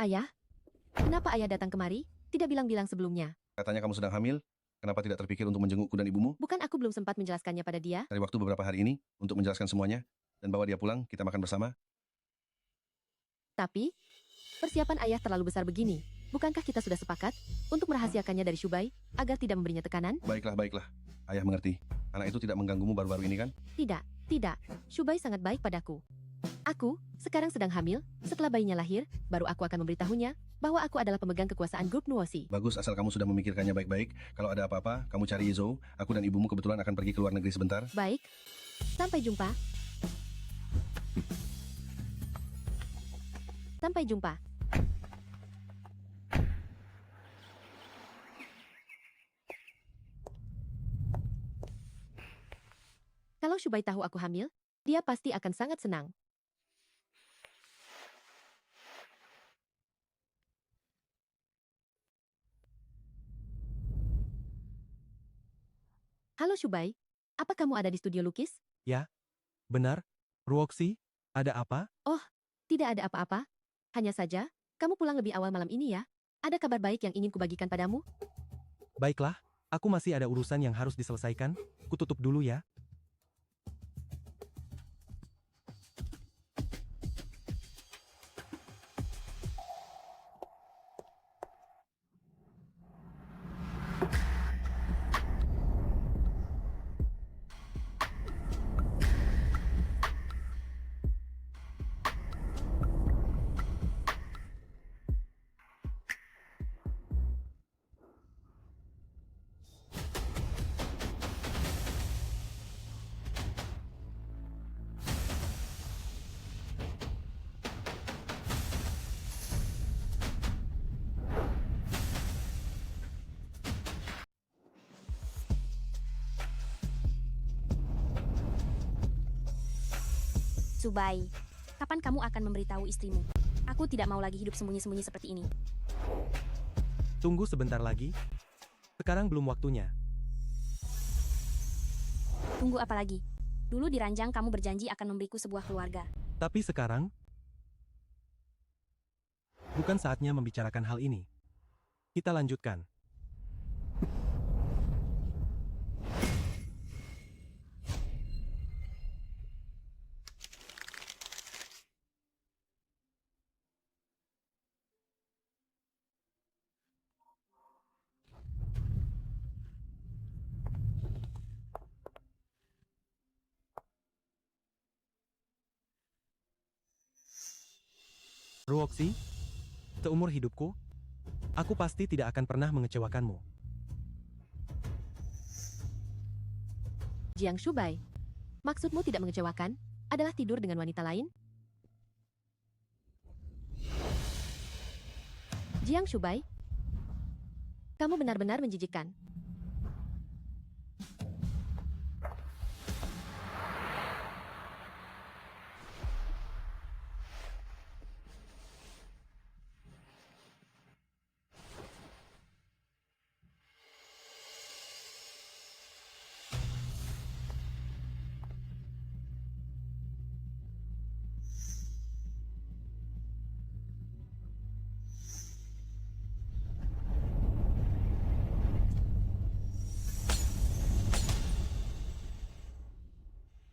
Ayah? Kenapa ayah datang kemari? Tidak bilang-bilang sebelumnya. Katanya kamu sedang hamil. Kenapa tidak terpikir untuk menjengukku dan ibumu Bukan aku belum sempat menjelaskannya pada dia? dari waktu beberapa hari ini untuk menjelaskan semuanya dan bawa dia pulang, kita makan bersama? Tapi, persiapan ayah terlalu besar begini. Bukankah kita sudah sepakat untuk merahasiakannya dari Shubai agar tidak memberinya tekanan? Baiklah, baiklah. Ayah mengerti. Anak itu tidak mengganggumu baru-baru ini kan? Tidak, tidak. Shubai sangat baik padaku. Aku, sekarang sedang hamil, setelah bayinya lahir, baru aku akan memberitahunya bahwa aku adalah pemegang kekuasaan grup Nuosi. Bagus, asal kamu sudah memikirkannya baik-baik. Kalau ada apa-apa, kamu cari Izou. Aku dan ibumu kebetulan akan pergi ke luar negeri sebentar. Baik, sampai jumpa. Sampai jumpa. Kalau Shubai tahu aku hamil, dia pasti akan sangat senang. Halo Shubai, apa kamu ada di studio lukis? Ya, benar. Ruoxi, ada apa? Oh, tidak ada apa-apa. Hanya saja, kamu pulang lebih awal malam ini ya. Ada kabar baik yang ingin kubagikan padamu? Baiklah, aku masih ada urusan yang harus diselesaikan. Kututup dulu ya. Subai, kapan kamu akan memberitahu istrimu? Aku tidak mau lagi hidup sembunyi-sembunyi seperti ini. Tunggu sebentar lagi. Sekarang belum waktunya. Tunggu apa lagi? Dulu di ranjang kamu berjanji akan memberiku sebuah keluarga. Tapi sekarang, bukan saatnya membicarakan hal ini. Kita lanjutkan. Ruoxi, seumur hidupku, aku pasti tidak akan pernah mengecewakanmu. Jiang Shubai, maksudmu tidak mengecewakan? Adalah tidur dengan wanita lain? Jiang Shubai, kamu benar-benar menjijikkan.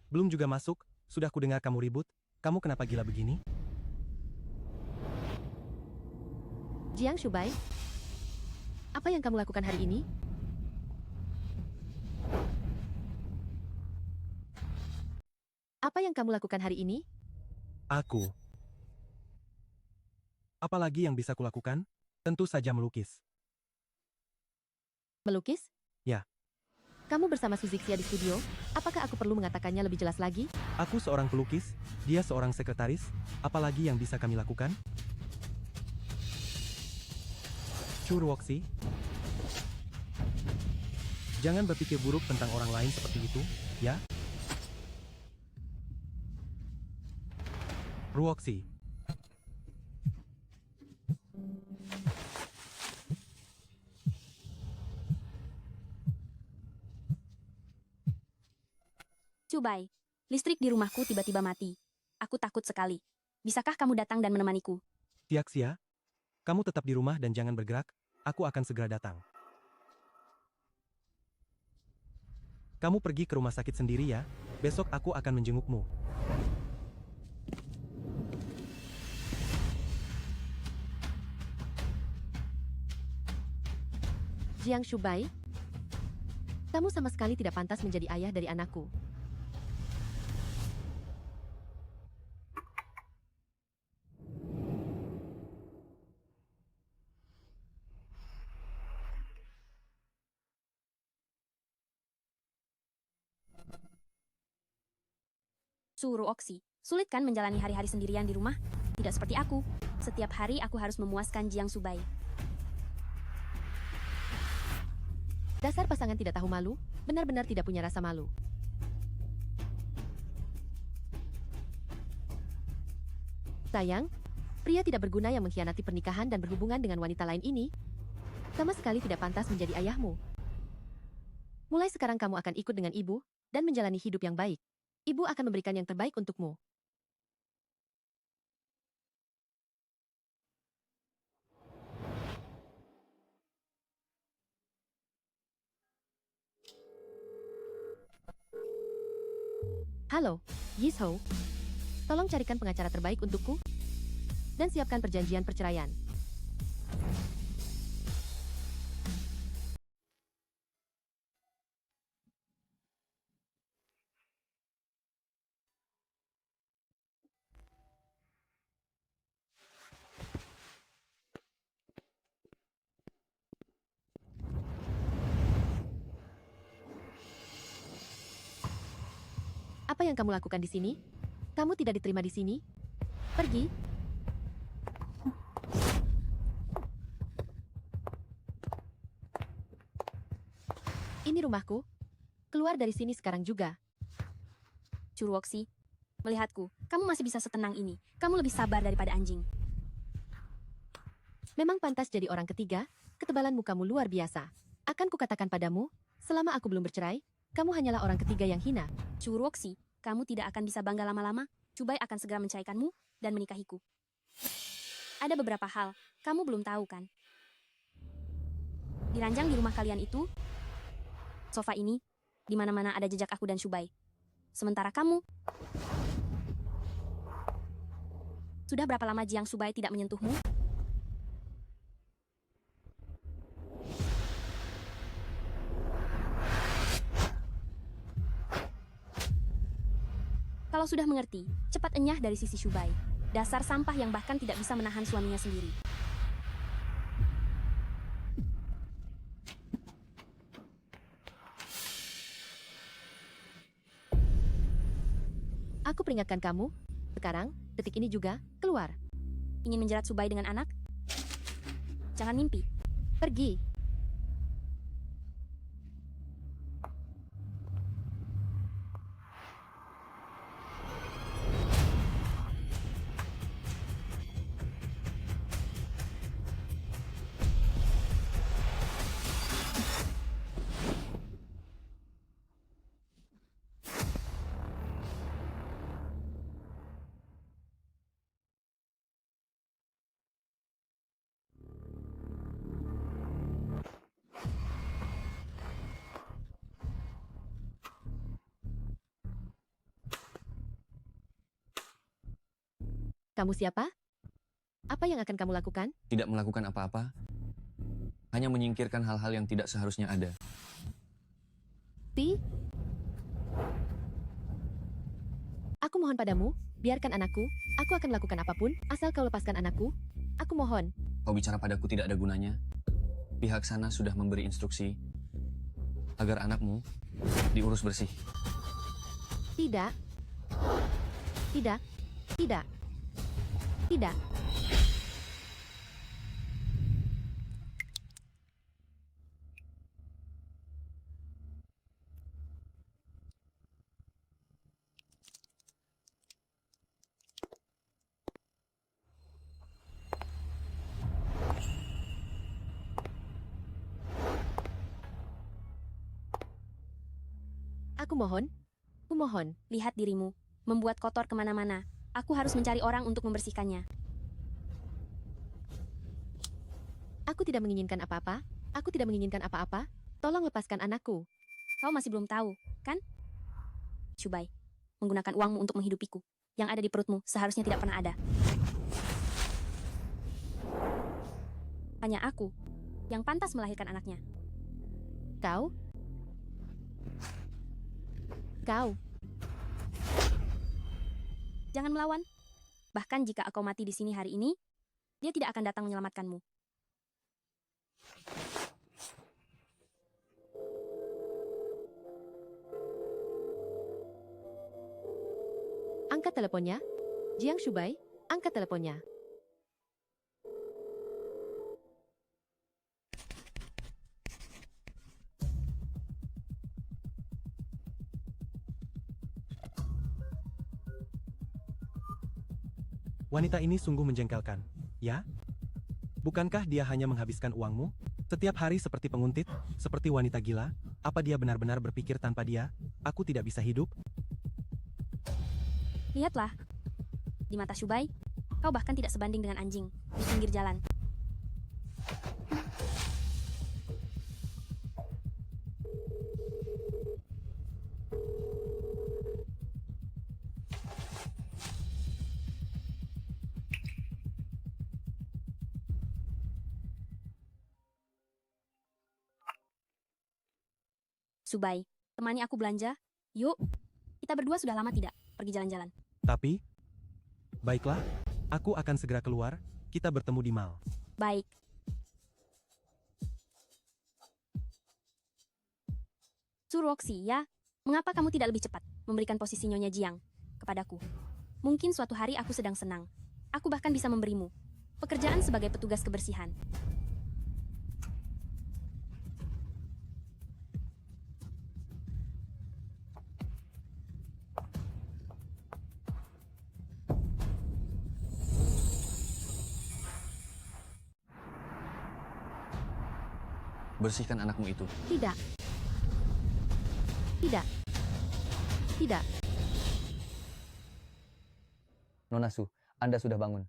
Belum juga masuk, sudah kudengar kamu ribut. Kamu kenapa gila begini? Jiang Shubai, apa yang kamu lakukan hari ini? Apa yang kamu lakukan hari ini? Aku. Apalagi yang bisa kulakukan? Tentu saja melukis. Melukis? Ya. Kamu bersama Suzixia di studio? Apakah aku perlu mengatakannya lebih jelas lagi? Aku seorang pelukis, dia seorang sekretaris. Apalagi yang bisa kami lakukan? Ruoxi, jangan berpikir buruk tentang orang lain seperti itu, ya? Ruoxi. Subai, listrik di rumahku tiba-tiba mati. Aku takut sekali. Bisakah kamu datang dan menemaniku? Tiaxia, Kamu tetap di rumah dan jangan bergerak, aku akan segera datang. Kamu pergi ke rumah sakit sendiri ya, besok aku akan menjengukmu. Jiang Shubai, kamu sama sekali tidak pantas menjadi ayah dari anakku. Suruh Oksi, sulit kan menjalani hari-hari sendirian di rumah? Tidak seperti aku. Setiap hari aku harus memuaskan Jiang Shubai. Dasar pasangan tidak tahu malu, benar-benar tidak punya rasa malu. Sayang, pria tidak berguna yang mengkhianati pernikahan dan berhubungan dengan wanita lain ini, sama sekali tidak pantas menjadi ayahmu. Mulai sekarang kamu akan ikut dengan ibu, dan menjalani hidup yang baik. Ibu akan memberikan yang terbaik untukmu. Halo, Yishou. Tolong carikan pengacara terbaik untukku, dan siapkan perjanjian perceraian. Apa yang kamu lakukan di sini? Kamu tidak diterima di sini? Pergi. Ini rumahku. Keluar dari sini sekarang juga. Curuoksi, melihatku, kamu masih bisa setenang ini. Kamu lebih sabar daripada anjing. Memang pantas jadi orang ketiga, ketebalan mukamu luar biasa. Akan kukatakan padamu, selama aku belum bercerai, kamu hanyalah orang ketiga yang hina. Curuoksi, kamu tidak akan bisa bangga lama-lama. Shubai akan segera menceraikanmu dan menikahiku. Ada beberapa hal, kamu belum tahu kan? Di ranjang di rumah kalian itu, sofa ini, di mana-mana ada jejak aku dan Shubai. Sementara kamu, sudah berapa lama Jiang Shubai tidak menyentuhmu? Kalau sudah mengerti, cepat enyah dari sisi Shubai. Dasar sampah yang bahkan tidak bisa menahan suaminya sendiri. Aku peringatkan kamu, sekarang, detik ini juga, keluar. Ingin menjerat Shubai dengan anak? Jangan mimpi. Pergi. Kamu siapa? Apa yang akan kamu lakukan? Tidak melakukan apa-apa, hanya menyingkirkan hal-hal yang tidak seharusnya ada. Pi? Aku mohon padamu, biarkan anakku. Aku akan melakukan apapun, asal kau lepaskan anakku. Aku mohon. Kau bicara padaku tidak ada gunanya. Pihak sana sudah memberi instruksi agar anakmu diurus bersih. Tidak. Tidak. Tidak. Tidak. Aku mohon. Aku mohon. Lihat dirimu, membuat kotor kemana-mana. Aku harus mencari orang untuk membersihkannya. Aku tidak menginginkan apa-apa. Aku tidak menginginkan apa-apa. Tolong lepaskan anakku. Kau masih belum tahu, kan? Shubai, menggunakan uangmu untuk menghidupiku. Yang ada di perutmu seharusnya tidak pernah ada. Hanya aku yang pantas melahirkan anaknya. Kau? Kau. Jangan melawan. Bahkan jika kau mati di sini hari ini, dia tidak akan datang menyelamatkanmu. Angkat teleponnya. Jiang Shubai, angkat teleponnya. Wanita ini sungguh menjengkelkan, ya? Bukankah dia hanya menghabiskan uangmu? Setiap hari seperti penguntit, seperti wanita gila? Apa dia benar-benar berpikir tanpa dia, aku tidak bisa hidup? Lihatlah. Di mata Shubai, kau bahkan tidak sebanding dengan anjing di pinggir jalan. Shubai, temani aku belanja. Yuk, kita berdua sudah lama tidak pergi jalan-jalan. Tapi, baiklah, aku akan segera keluar, kita bertemu di mall. Baik. Suroksi, ya? Mengapa kamu tidak lebih cepat memberikan posisi Nyonya Jiang kepadaku? Mungkin suatu hari aku sedang senang. Aku bahkan bisa memberimu pekerjaan sebagai petugas kebersihan. Bersihkan anakmu itu. Tidak. Tidak. Tidak. Nona Su, Anda sudah bangun.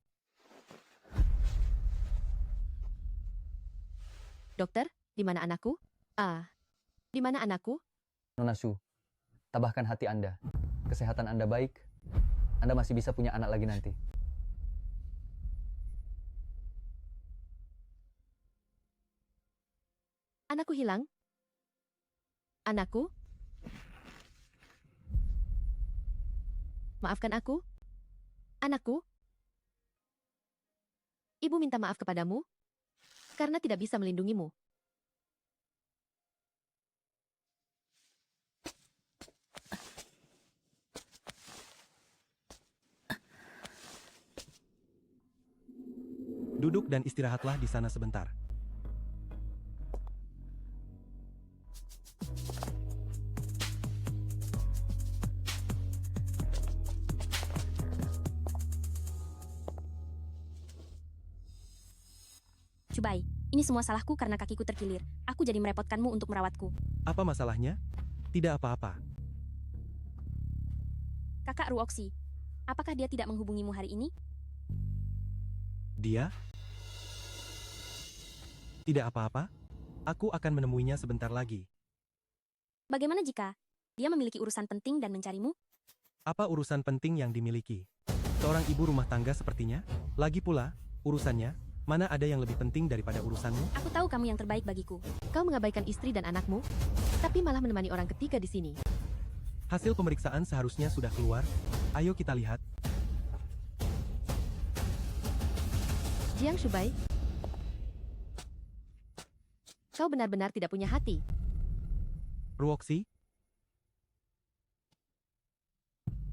Dokter, di mana anakku? Di mana anakku? Nona Su, tabahkan hati Anda. Kesehatan Anda baik. Anda masih bisa punya anak lagi nanti. Anakku hilang? Anakku? Maafkan aku? Anakku? Ibu minta maaf kepadamu karena tidak bisa melindungimu. Duduk dan istirahatlah di sana sebentar. Shubai, ini semua salahku karena kakiku terkilir. Aku jadi merepotkanmu untuk merawatku. Apa masalahnya? Tidak apa-apa. Kakak Ruoksi, apakah dia tidak menghubungimu hari ini? Dia? Tidak apa-apa. Aku akan menemuinya sebentar lagi. Bagaimana jika dia memiliki urusan penting dan mencarimu? Apa urusan penting yang dimiliki? Seorang ibu rumah tangga sepertinya? Lagi pula, urusannya, mana ada yang lebih penting daripada urusanmu? Aku tahu kamu yang terbaik bagiku. Kau mengabaikan istri dan anakmu, tapi malah menemani orang ketiga di sini. Hasil pemeriksaan seharusnya sudah keluar. Ayo kita lihat. Jiang Shubai, kau benar-benar tidak punya hati. Ruoksi?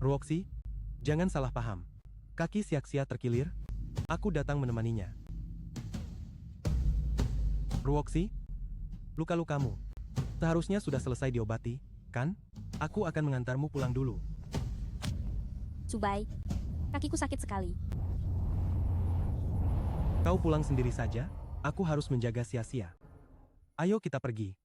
Ruoksi, jangan salah paham. Kaki Siaksia terkilir. Aku datang menemaninya. Ruoksi, luka-lukamu seharusnya sudah selesai diobati, kan? Aku akan mengantarmu pulang dulu. Shubai, kakiku sakit sekali. Kau pulang sendiri saja, aku harus menjaga Sia-Sia. Ayo kita pergi.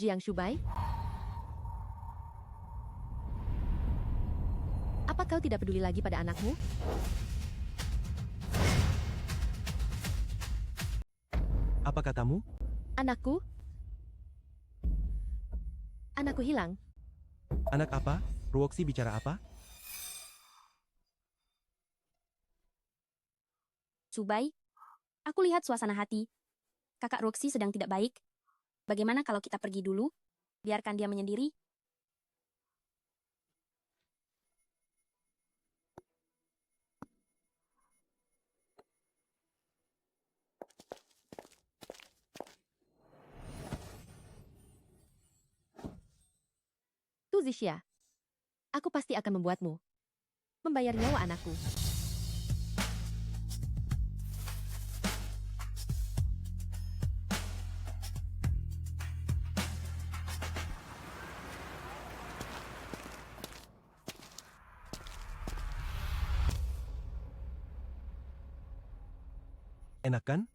Jiang Shubai, Kau tidak peduli lagi pada anakmu? Apa katamu? Anakku? Anakku hilang. Anak apa? Ruoxi bicara apa? Subai, aku lihat suasana hati. Kakak Roxy sedang tidak baik. Bagaimana kalau kita pergi dulu? Biarkan dia menyendiri. Tu Zixia. Aku pasti akan membuatmu membayar nyawa anakku. Enak kan?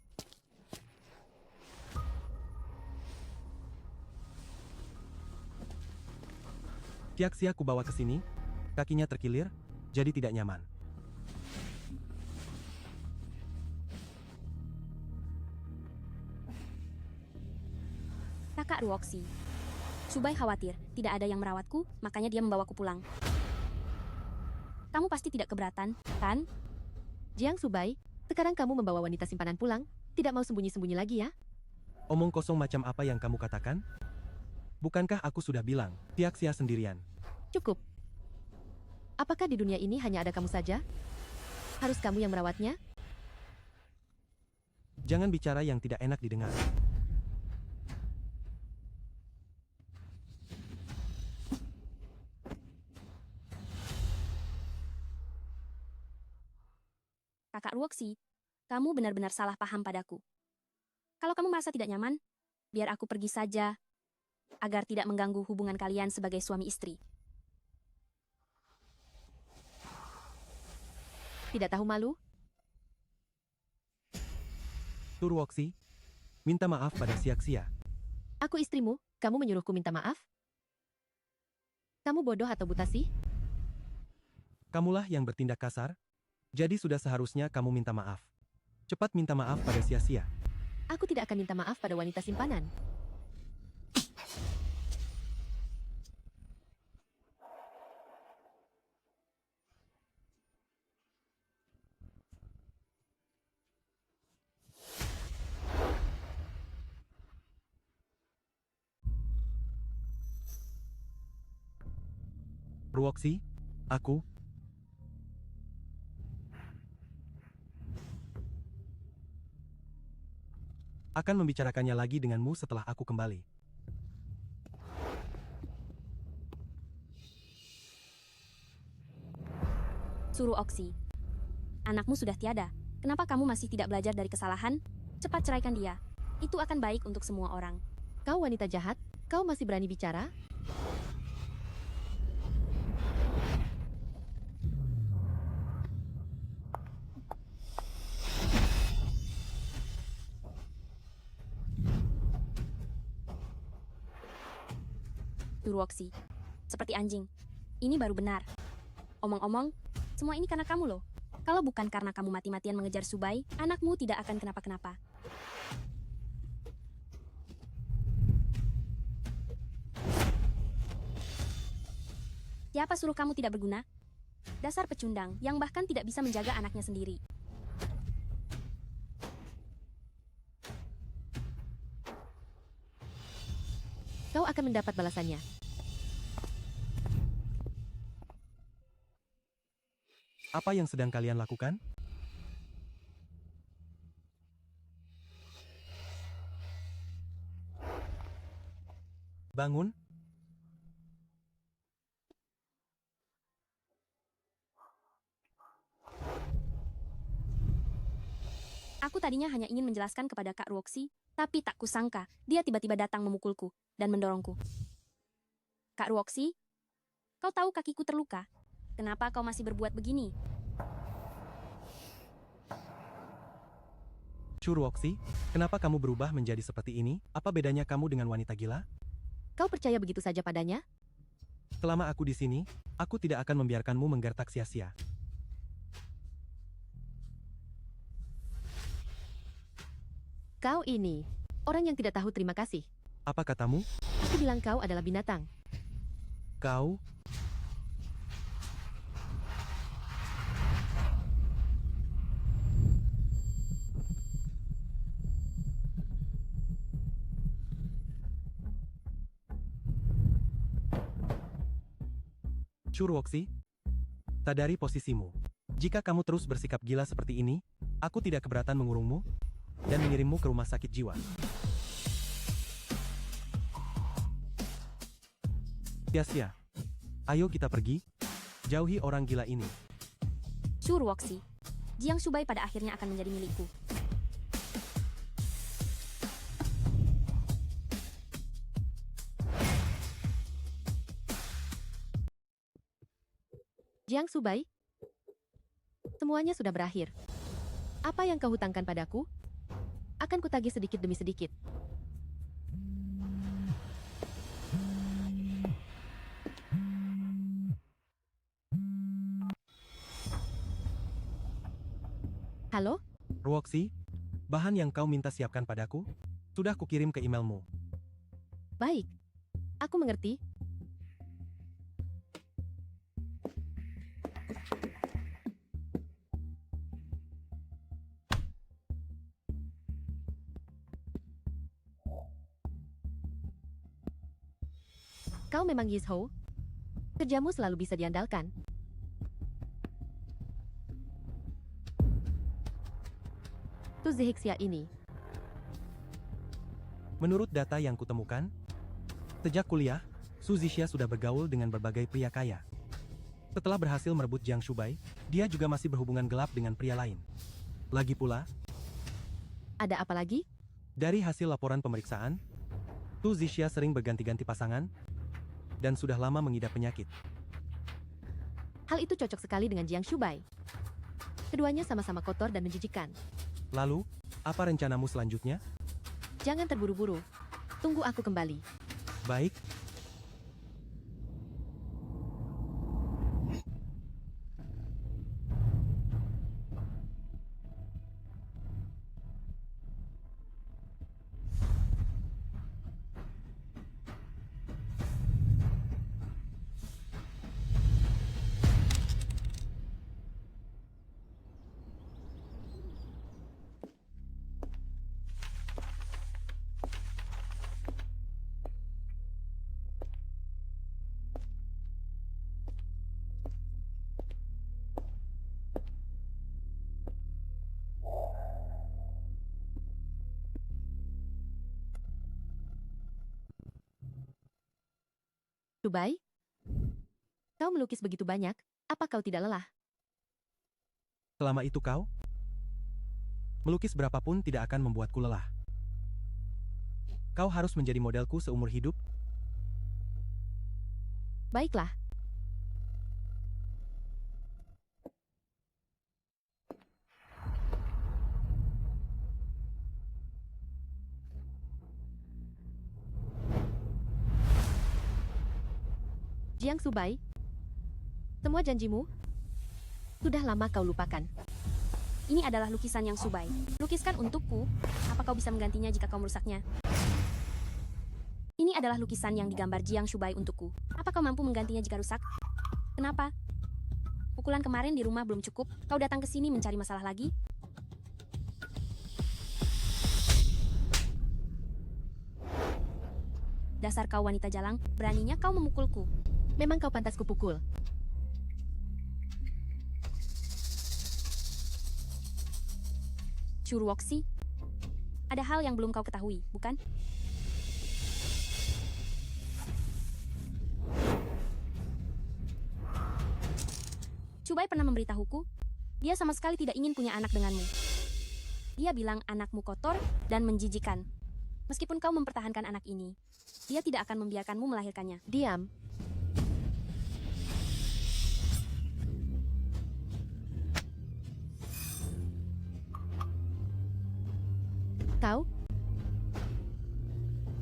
Tiaxia ku bawa ke sini, kakinya terkilir, jadi tidak nyaman. Kakak Roxy. Subai khawatir, tidak ada yang merawatku, makanya dia membawaku pulang. Kamu pasti tidak keberatan, kan? Jiang Subai, sekarang kamu membawa wanita simpanan pulang, tidak mau sembunyi-sembunyi lagi ya? Omong kosong macam apa yang kamu katakan? Bukankah aku sudah bilang, Tiaxia sendirian? Cukup. Apakah di dunia ini hanya ada kamu saja? Harus kamu yang merawatnya? Jangan bicara yang tidak enak didengar. Kakak Roxy, kamu benar-benar salah paham padaku. Kalau kamu merasa tidak nyaman, biar aku pergi saja, agar tidak mengganggu hubungan kalian sebagai suami istri. Tidak tahu malu? Turwoxi, minta maaf pada Siaxia. Aku istrimu, kamu menyuruhku minta maaf? Kamu bodoh atau buta sih? Kamulah yang bertindak kasar, jadi sudah seharusnya kamu minta maaf. Cepat minta maaf pada Sia-Sia. Aku tidak akan minta maaf pada wanita simpanan. Ruoxi, aku akan membicarakannya lagi denganmu setelah aku kembali. Suruh Oksi. Anakmu sudah tiada. Kenapa kamu masih tidak belajar dari kesalahan? Cepat ceraikan dia. Itu akan baik untuk semua orang. Kau wanita jahat, kau masih berani bicara? Suruh Oksi. Seperti anjing. Ini baru benar. Omong-omong, semua ini karena kamu loh. Kalau bukan karena kamu mati-matian mengejar Subai, anakmu tidak akan kenapa-kenapa. Siapa suruh kamu tidak berguna? Dasar pecundang yang bahkan tidak bisa menjaga anaknya sendiri. Kau akan mendapat balasannya. Apa yang sedang kalian lakukan? Bangun. Aku tadinya hanya ingin menjelaskan kepada Kak Roxy, tapi tak kusangka dia tiba-tiba datang memukulku dan mendorongku. Kak Roxy, kau tahu kakiku terluka. Kenapa kau masih berbuat begini? Churuoxi, kenapa kamu berubah menjadi seperti ini? Apa bedanya kamu dengan wanita gila? Kau percaya begitu saja padanya? Selama aku di sini, aku tidak akan membiarkanmu menggertak sia-sia. Kau ini, orang yang tidak tahu terima kasih. Apa katamu? Aku bilang kau adalah binatang. Kau? Churwoksi, sadari posisimu. Jika kamu terus bersikap gila seperti ini, aku tidak keberatan mengurungmu dan mengirimmu ke rumah sakit jiwa. Sia-sia. Ayo kita pergi, jauhi orang gila ini. Churwoksi, Jiang Shubai pada akhirnya akan menjadi milikku. Jiang Shubai, semuanya sudah berakhir. Apa yang kau hutangkan padaku? Akan kutagih sedikit demi sedikit. Halo? Ruoksi, bahan yang kau minta siapkan padaku, sudah kukirim ke emailmu. Baik. Aku mengerti. Kau memang Yizhou. Kerjamu selalu bisa diandalkan. Tu Zihixia ini. Menurut data yang kutemukan, sejak kuliah, Su Zixia sudah bergaul dengan berbagai pria kaya. Setelah berhasil merebut Jiang Shubai, dia juga masih berhubungan gelap dengan pria lain. Lagi pula, Ada apa lagi? dari hasil laporan pemeriksaan, Tu Zixia sering berganti-ganti pasangan dan sudah lama mengidap penyakit. Hal itu cocok sekali dengan Jiang Shubai. Keduanya sama-sama kotor dan menjijikan. Lalu, apa rencanamu selanjutnya? Jangan terburu-buru. Tunggu aku kembali. Baik, Shubai? Kau melukis begitu banyak, apa kau tidak lelah? selama itu kau? Melukis berapapun tidak akan membuatku lelah. Kau harus menjadi modelku seumur hidup. Baiklah. Jiang Shubai, semua janjimu sudah lama kau lupakan. Ini adalah lukisan yang Shubai. Lukiskan untukku. Apa kau bisa menggantinya jika kau merusaknya? Ini adalah lukisan yang digambar Jiang Shubai untukku. Apa kau mampu menggantinya jika rusak? Kenapa? Pukulan kemarin di rumah belum cukup. Kau datang ke sini mencari masalah lagi? Dasar kau wanita jalang, beraninya kau memukulku. Memang kau pantas kupukul. Churwoksi, ada hal yang belum kau ketahui, bukan? Shubai pernah memberitahuku, dia sama sekali tidak ingin punya anak denganmu. Dia bilang anakmu kotor dan menjijikan. Meskipun kau mempertahankan anak ini, dia tidak akan membiarkanmu melahirkannya. Diam.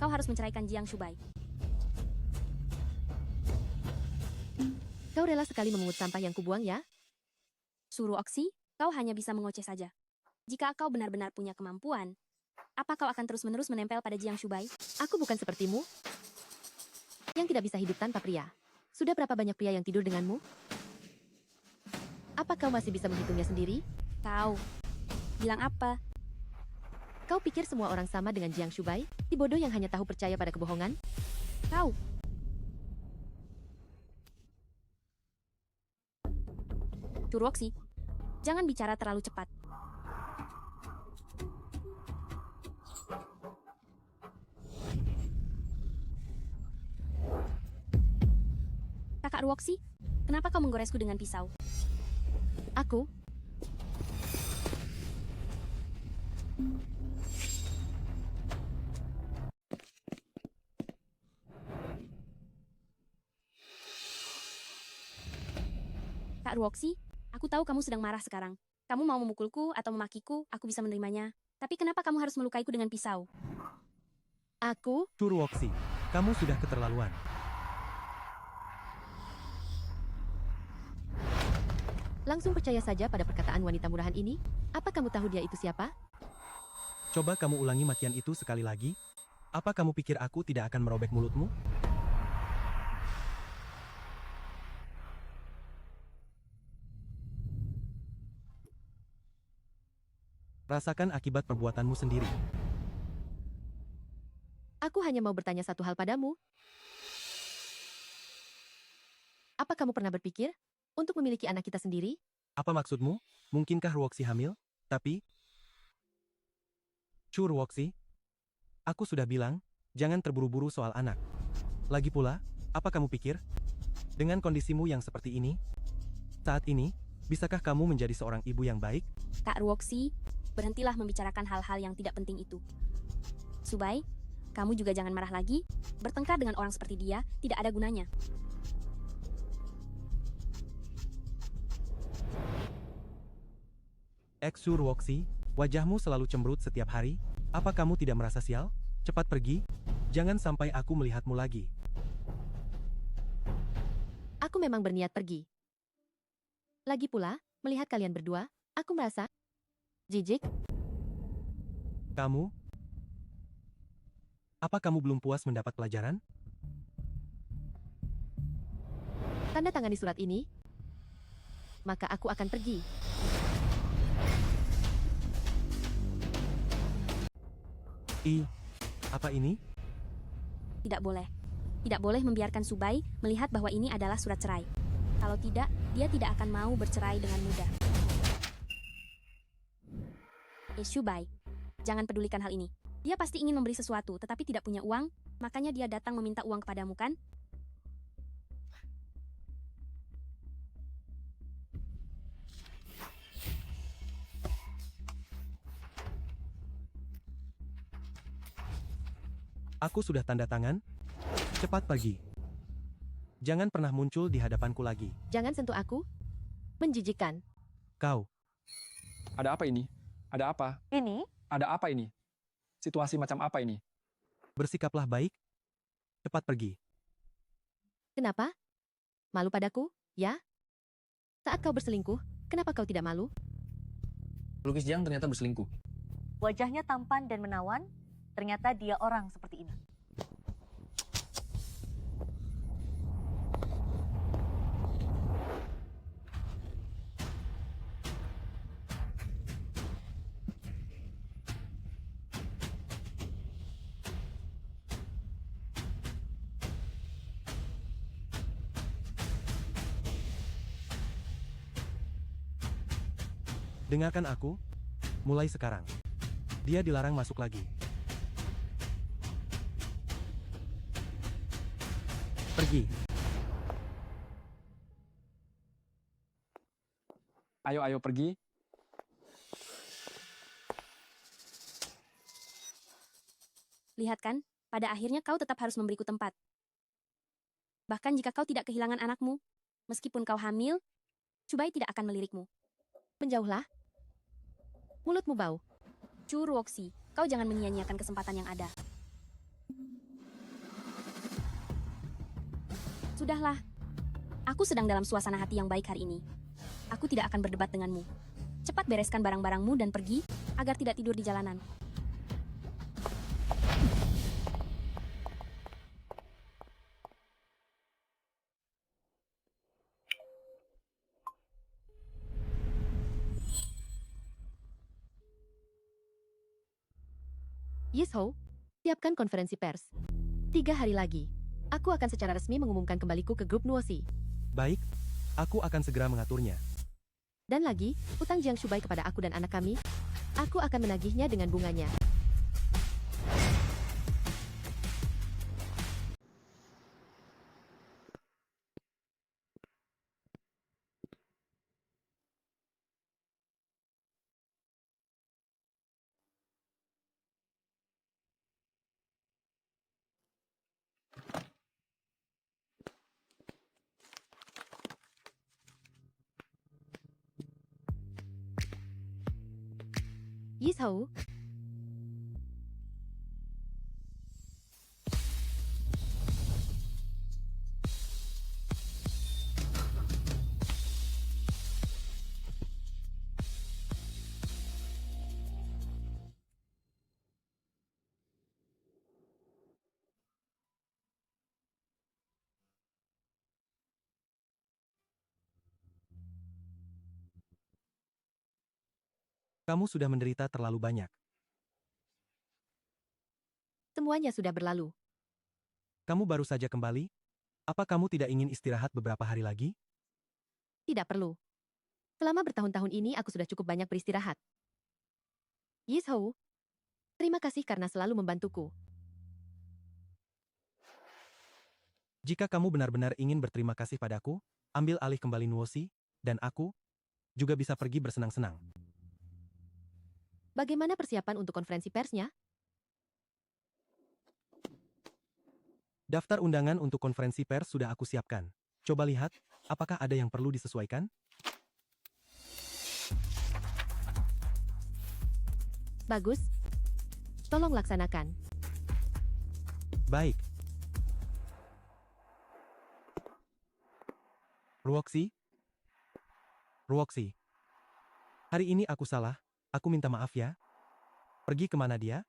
Kau harus menceraikan Jiang Shubai. Kau rela sekali memungut sampah yang kubuang ya? Suruh Oksi, kau hanya bisa mengoceh saja. Jika kau benar-benar punya kemampuan, apa kau akan terus-menerus menempel pada Jiang Shubai? Aku bukan sepertimu, yang tidak bisa hidup tanpa pria. Sudah berapa banyak pria yang tidur denganmu? Apa kau masih bisa menghitungnya sendiri? Kau bilang apa? Kau pikir semua orang sama dengan Jiang Shubai? Si bodoh yang hanya tahu percaya pada kebohongan? Kau. Suruoksi, jangan bicara terlalu cepat. Kakak Ruoksi, kenapa kau menggoresku dengan pisau? Aku? Kak Ruoksi, aku tahu kamu sedang marah sekarang. Kamu mau memukulku atau memakiku, aku bisa menerimanya. Tapi kenapa kamu harus melukaiku dengan pisau? Aku? Suruoksi, kamu sudah keterlaluan. Langsung percaya saja pada perkataan wanita murahan ini? Apa kamu tahu dia itu siapa? Coba kamu ulangi makian itu sekali lagi. Apa kamu pikir aku tidak akan merobek mulutmu? Rasakan akibat perbuatanmu sendiri. Aku hanya mau bertanya satu hal padamu. Apa kamu pernah berpikir untuk memiliki anak kita sendiri? Apa maksudmu? Mungkinkah Ruoksi hamil? Tapi... Ruoksi, aku sudah bilang, jangan terburu-buru soal anak. Lagi pula, apa kamu pikir? Dengan kondisimu yang seperti ini, saat ini, bisakah kamu menjadi seorang ibu yang baik? Kak Ruoksi, berhentilah membicarakan hal-hal yang tidak penting itu. Subai, kamu juga jangan marah lagi. Bertengkar dengan orang seperti dia tidak ada gunanya. Ruoksi, wajahmu selalu cemberut setiap hari. Apa kamu tidak merasa sial? Cepat pergi, jangan sampai aku melihatmu lagi. Aku memang berniat pergi. Lagi pula, melihat kalian berdua, aku merasa jijik. Kamu? Apa kamu belum puas mendapat pelajaran? Tanda tangani surat ini, maka aku akan pergi. Apa ini? Tidak boleh. Tidak boleh membiarkan Subai melihat bahwa ini adalah surat cerai. Kalau tidak, dia tidak akan mau bercerai dengan mudah. Subai, jangan pedulikan hal ini. Dia pasti ingin memberi sesuatu, tetapi tidak punya uang, makanya dia datang meminta uang kepadamu, kan? Aku sudah tanda tangan. Cepat pergi. Jangan pernah muncul di hadapanku lagi. Jangan sentuh aku. Menjijikkan. Kau. Ada apa ini? Ada apa? Ini? Ada apa ini? Situasi macam apa ini? Bersikaplah baik. Cepat pergi. Kenapa? Malu padaku, ya? Saat kau berselingkuh, kenapa kau tidak malu? Pelukis Jiang ternyata berselingkuh. Wajahnya tampan dan menawan, ternyata dia orang seperti ini. Dengarkan aku. Mulai sekarang. Dia dilarang masuk lagi. Pergi. Ayo pergi. Lihat kan, pada akhirnya kau tetap harus memberiku tempat. Bahkan jika kau tidak kehilangan anakmu, meskipun kau hamil, Subai tidak akan melirikmu. Menjauhlah. Mulutmu bau. Ruoksi, kau jangan menyia-nyiakan kesempatan yang ada. Sudahlah. Aku sedang dalam suasana hati yang baik hari ini. Aku tidak akan berdebat denganmu. Cepat bereskan barang-barangmu dan pergi, agar tidak tidur di jalanan. Yishou, siapkan konferensi pers. 3 hari lagi, aku akan secara resmi mengumumkan kembaliku ke grup Nuosi. Baik, aku akan segera mengaturnya. Dan lagi, utang Jiang Shubai kepada aku dan anak kami, aku akan menagihnya dengan bunganya. Yishou, Kamu sudah menderita terlalu banyak. semuanya sudah berlalu. Kamu baru saja kembali? Apa kamu tidak ingin istirahat beberapa hari lagi? Tidak perlu. Selama bertahun-tahun ini aku sudah cukup banyak beristirahat. Yishou, terima kasih karena selalu membantuku. Jika kamu benar-benar ingin berterima kasih padaku, ambil alih kembali Nuosi, dan aku juga bisa pergi bersenang-senang. Bagaimana persiapan untuk konferensi persnya? Daftar undangan untuk konferensi pers sudah aku siapkan. Coba lihat, apakah ada yang perlu disesuaikan? Bagus. Tolong laksanakan. Baik. Ruoxi? Ruoxi. Hari ini aku salah, aku minta maaf ya. Pergi kemana dia?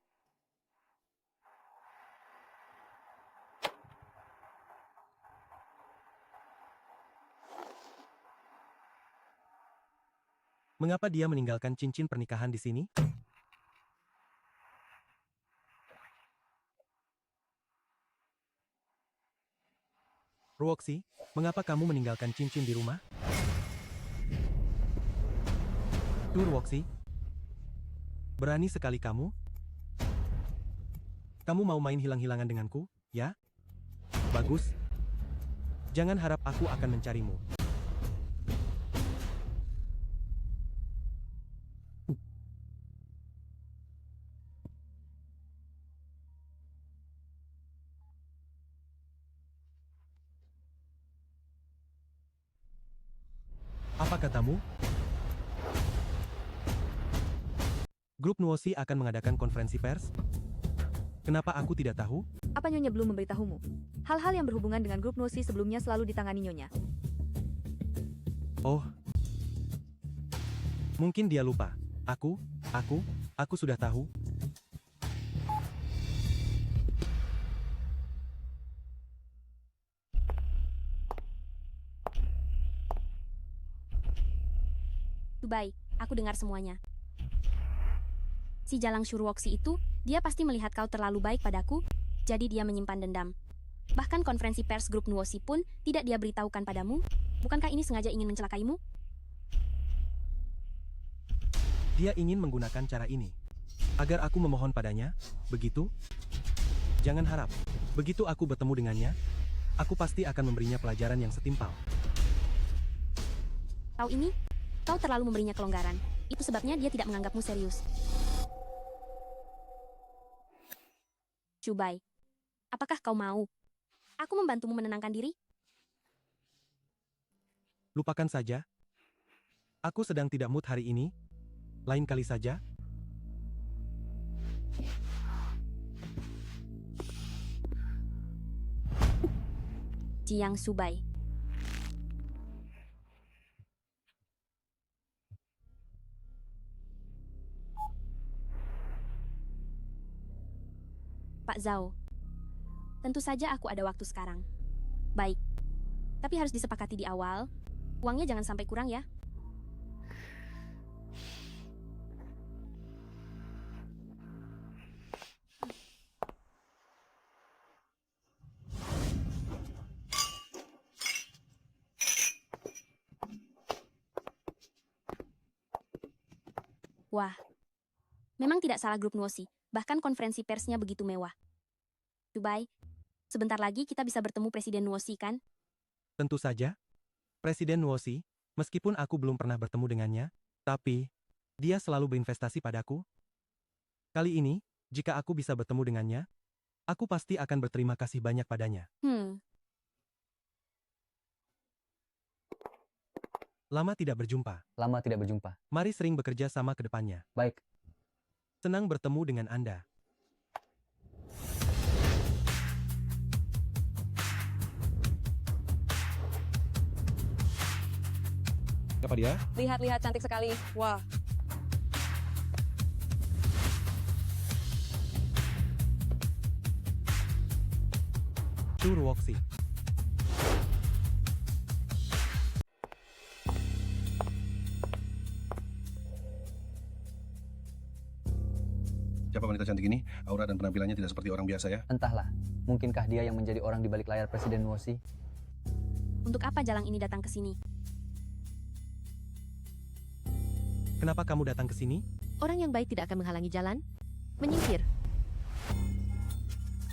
Mengapa dia meninggalkan cincin pernikahan di sini? Ruoxi, mengapa kamu meninggalkan cincin di rumah? Ruoxi, berani sekali kamu? Kamu mau main hilang-hilangan denganku, ya? Bagus. Jangan harap aku akan mencarimu. Apa katamu? Grup Nuosi akan mengadakan konferensi pers? Kenapa aku tidak tahu? Apa Nyonya belum memberitahumu? Hal-hal yang berhubungan dengan grup Nuosi sebelumnya selalu ditangani Nyonya. Oh. Mungkin dia lupa. Aku sudah tahu. Dubai, aku dengar semuanya. Si Jalang Shuruoxi itu, dia pasti melihat kau terlalu baik padaku, jadi dia menyimpan dendam. Bahkan konferensi pers grup Nuosi pun tidak dia beritahukan padamu. Bukankah ini sengaja ingin mencelakaimu? Dia ingin menggunakan cara ini. Agar aku memohon padanya, begitu? Jangan harap, begitu aku bertemu dengannya, aku pasti akan memberinya pelajaran yang setimpal. Kau ini, kau terlalu memberinya kelonggaran. Itu sebabnya dia tidak menganggapmu serius. Shubai, apakah kau mau? Aku membantumu menenangkan diri? Lupakan saja. Aku sedang tidak mood hari ini. Lain kali saja. Jiang Shubai. Pak Zhao. Tentu saja aku ada waktu sekarang. Baik. Tapi harus disepakati di awal. Uangnya jangan sampai kurang ya. Wah, memang tidak salah grup Nuosi, bahkan konferensi persnya begitu mewah. Dubai, sebentar lagi kita bisa bertemu Presiden Nuosi kan? Tentu saja. Presiden Nuosi, meskipun aku belum pernah bertemu dengannya, tapi dia selalu berinvestasi padaku. Kali ini, jika aku bisa bertemu dengannya, aku pasti akan berterima kasih banyak padanya. Lama tidak berjumpa. Lama tidak berjumpa. Mari sering bekerja sama ke depannya. Baik. Senang bertemu dengan Anda. Siapa dia? Lihat-lihat cantik sekali. Wah, Chu Ruoxi. Siapa wanita cantik ini? Aura dan penampilannya tidak seperti orang biasa ya. Entahlah, mungkinkah dia yang menjadi orang di balik layar Presiden Nuosi? Untuk apa Jalang ini datang ke sini? Kenapa kamu datang ke sini? Orang yang baik tidak akan menghalangi jalan. Menyingkir.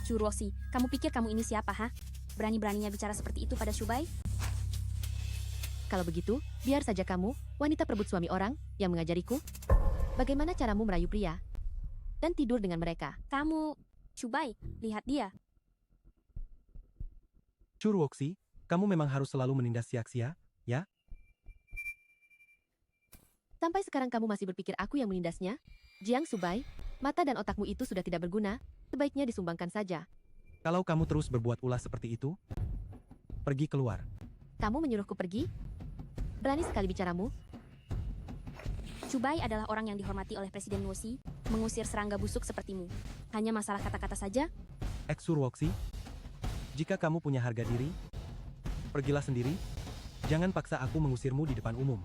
Chu Ruoxi, kamu pikir kamu ini siapa, ha? Berani-beraninya bicara seperti itu pada Shubai? Kalau begitu, biar saja kamu, wanita perebut suami orang, yang mengajariku. Bagaimana caramu merayu pria? Dan tidur dengan mereka. Kamu, Shubai, lihat dia. Chu Ruoxi, kamu memang harus selalu menindas Xiaxia, ya? Sampai sekarang kamu masih berpikir aku yang menindasnya? Jiang Shubai, mata dan otakmu itu sudah tidak berguna, sebaiknya disumbangkan saja. Kalau kamu terus berbuat ulah seperti itu, pergi keluar. Kamu menyuruhku pergi? Berani sekali bicaramu. Shubai adalah orang yang dihormati oleh Presiden Nuosi, mengusir serangga busuk sepertimu. Hanya masalah kata-kata saja? Chu Ruoxi, jika kamu punya harga diri, pergilah sendiri. Jangan paksa aku mengusirmu di depan umum.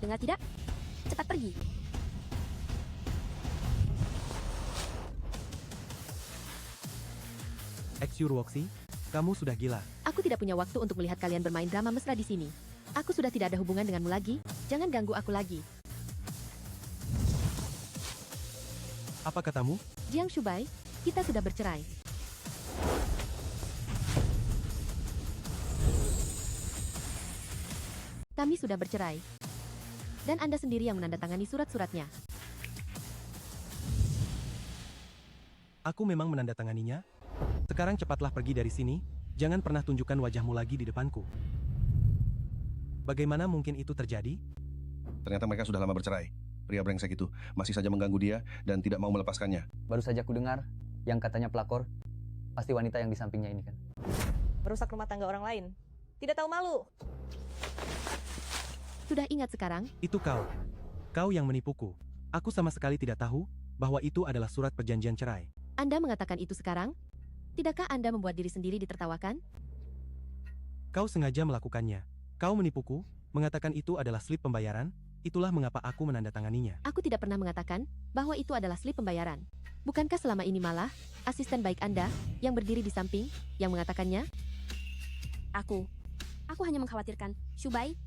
Dengar tidak? Cepat pergi. Chu Ruoxi, kamu sudah gila. Aku tidak punya waktu untuk melihat kalian bermain drama mesra di sini. Aku sudah tidak ada hubungan denganmu lagi, jangan ganggu aku lagi. Apa katamu? Jiang Shubai, kita sudah bercerai. Kami sudah bercerai. Dan Anda sendiri yang menandatangani surat-suratnya. Aku memang menandatanganinya. Sekarang cepatlah pergi dari sini, jangan pernah tunjukkan wajahmu lagi di depanku. Bagaimana mungkin itu terjadi? Ternyata mereka sudah lama bercerai. Pria brengsek itu masih saja mengganggu dia dan tidak mau melepaskannya. Baru saja ku dengar yang katanya pelakor, pasti wanita yang di sampingnya ini kan. merusak rumah tangga orang lain. Tidak tahu malu. Sudah ingat sekarang? Itu kau. Kau yang menipuku. Aku sama sekali tidak tahu bahwa itu adalah surat perjanjian cerai. Anda mengatakan itu sekarang? Tidakkah Anda membuat diri sendiri ditertawakan? Kau sengaja melakukannya. Kau menipuku, mengatakan itu adalah slip pembayaran, itulah mengapa aku menandatanganinya. Aku tidak pernah mengatakan bahwa itu adalah slip pembayaran. Bukankah selama ini malah asisten baik Anda yang berdiri di samping yang mengatakannya? Aku hanya mengkhawatirkan, Shubai.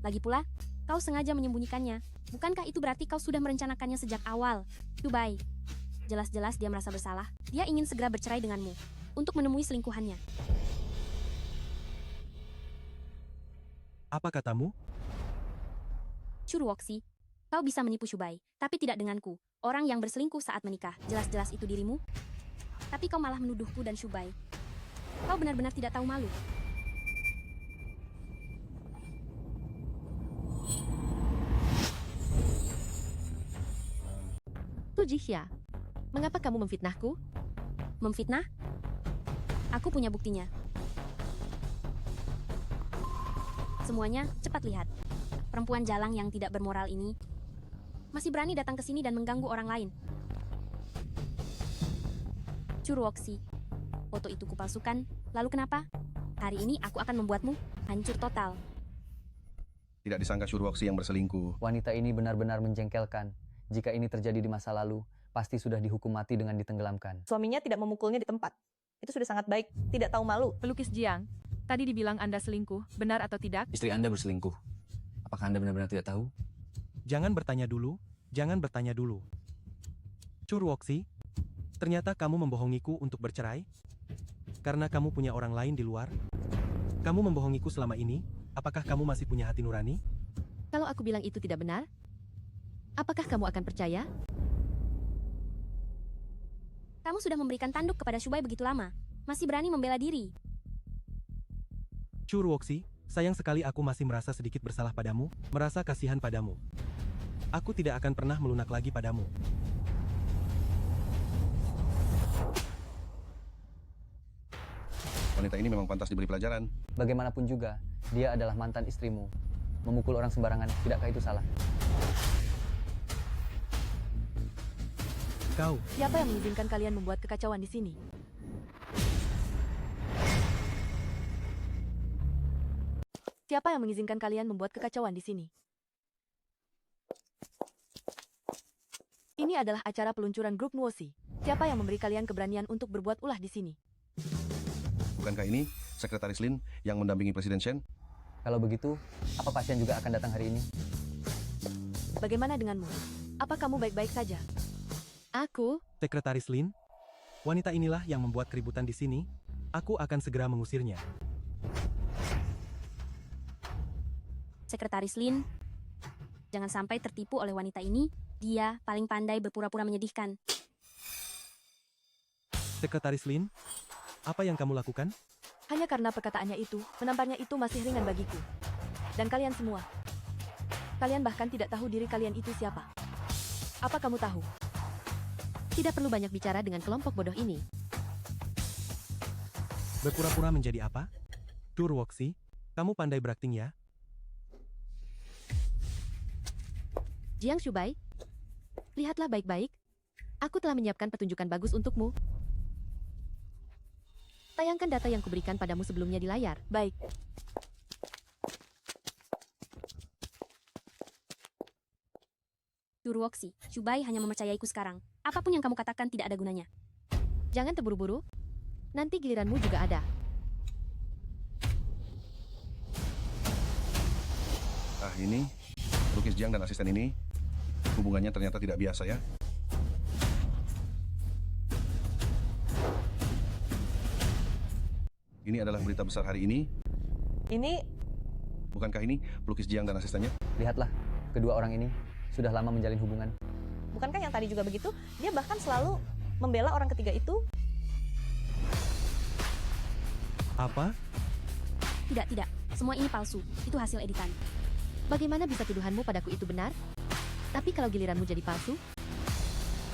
Lagi pula, kau sengaja menyembunyikannya. Bukankah itu berarti kau sudah merencanakannya sejak awal? Shubai, jelas-jelas dia merasa bersalah. Dia ingin segera bercerai denganmu untuk menemui selingkuhannya. Apa katamu? Chu Ruoxi, kau bisa menipu Shubai, tapi tidak denganku. Orang yang berselingkuh saat menikah, jelas-jelas itu dirimu. Tapi kau malah menuduhku dan Shubai. Kau benar-benar tidak tahu malu. Tu Jixia, mengapa kamu memfitnahku? Memfitnah? Aku punya buktinya. Semuanya, cepat lihat. Perempuan jalang yang tidak bermoral ini masih berani datang ke sini dan mengganggu orang lain. Churuoxi, foto itu kupalsukan, lalu kenapa? Hari ini aku akan membuatmu hancur total. Tidak disangka Shuruoxi yang berselingkuh. Wanita ini benar-benar menjengkelkan. Jika ini terjadi di masa lalu, pasti sudah dihukum mati dengan ditenggelamkan. Suaminya tidak memukulnya di tempat. Itu sudah sangat baik, tidak tahu malu. Pelukis Jiang, tadi dibilang Anda selingkuh, benar atau tidak? Istri Anda berselingkuh. Apakah Anda benar-benar tidak tahu? Jangan bertanya dulu, jangan bertanya dulu. Churuoxi, ternyata kamu membohongiku untuk bercerai? Karena kamu punya orang lain di luar? Kamu membohongiku selama ini? Apakah kamu masih punya hati nurani? Kalau aku bilang itu tidak benar, apakah kamu akan percaya? Kamu sudah memberikan tanduk kepada Shubai begitu lama, masih berani membela diri. Churuoxi, sayang sekali aku masih merasa sedikit bersalah padamu, merasa kasihan padamu. Aku tidak akan pernah melunak lagi padamu. Wanita ini memang pantas diberi pelajaran. Bagaimanapun juga, dia adalah mantan istrimu. Memukul orang sembarangan, tidakkah itu salah? Kau, Siapa yang mengizinkan kalian membuat kekacauan di sini? Siapa yang mengizinkan kalian membuat kekacauan di sini? Ini adalah acara peluncuran grup Nuosi. Siapa yang memberi kalian keberanian untuk berbuat ulah di sini? Bukankah ini Sekretaris Lin yang mendampingi Presiden Shen? Kalau begitu, apa pasien juga akan datang hari ini? Bagaimana denganmu? Apa kamu baik-baik saja? Aku, Sekretaris Lin, wanita inilah yang membuat keributan di sini. Aku akan segera mengusirnya. Sekretaris Lin, jangan sampai tertipu oleh wanita ini. Dia paling pandai berpura-pura menyedihkan. Sekretaris Lin, apa yang kamu lakukan? Hanya karena perkataannya itu, menampaknya itu masih ringan bagiku. Dan kalian semua. Kalian bahkan tidak tahu diri kalian itu siapa. Apa kamu tahu? tidak perlu banyak bicara dengan kelompok bodoh ini. Berpura-pura menjadi apa? Churuoxi, kamu pandai berakting ya? Jiang Shubai, lihatlah baik-baik. Aku telah menyiapkan pertunjukan bagus untukmu. Tayangkan data yang kuberikan padamu sebelumnya di layar. Baik. Churuoxi, Shubai hanya mempercayaiku sekarang. Apapun yang kamu katakan tidak ada gunanya. Jangan terburu-buru. Nanti giliranmu juga ada. Ini pelukis Jiang dan asisten ini hubungannya ternyata tidak biasa ya. Ini adalah berita besar hari ini. Ini Bukankah ini pelukis Jiang dan asistennya? Lihatlah, kedua orang ini sudah lama menjalin hubungan. bukankah yang tadi juga begitu? Dia bahkan selalu membela orang ketiga itu. Apa? Tidak. Semua ini palsu. Itu hasil editan. Bagaimana bisa tuduhanmu padaku itu benar? Tapi kalau giliranmu jadi palsu,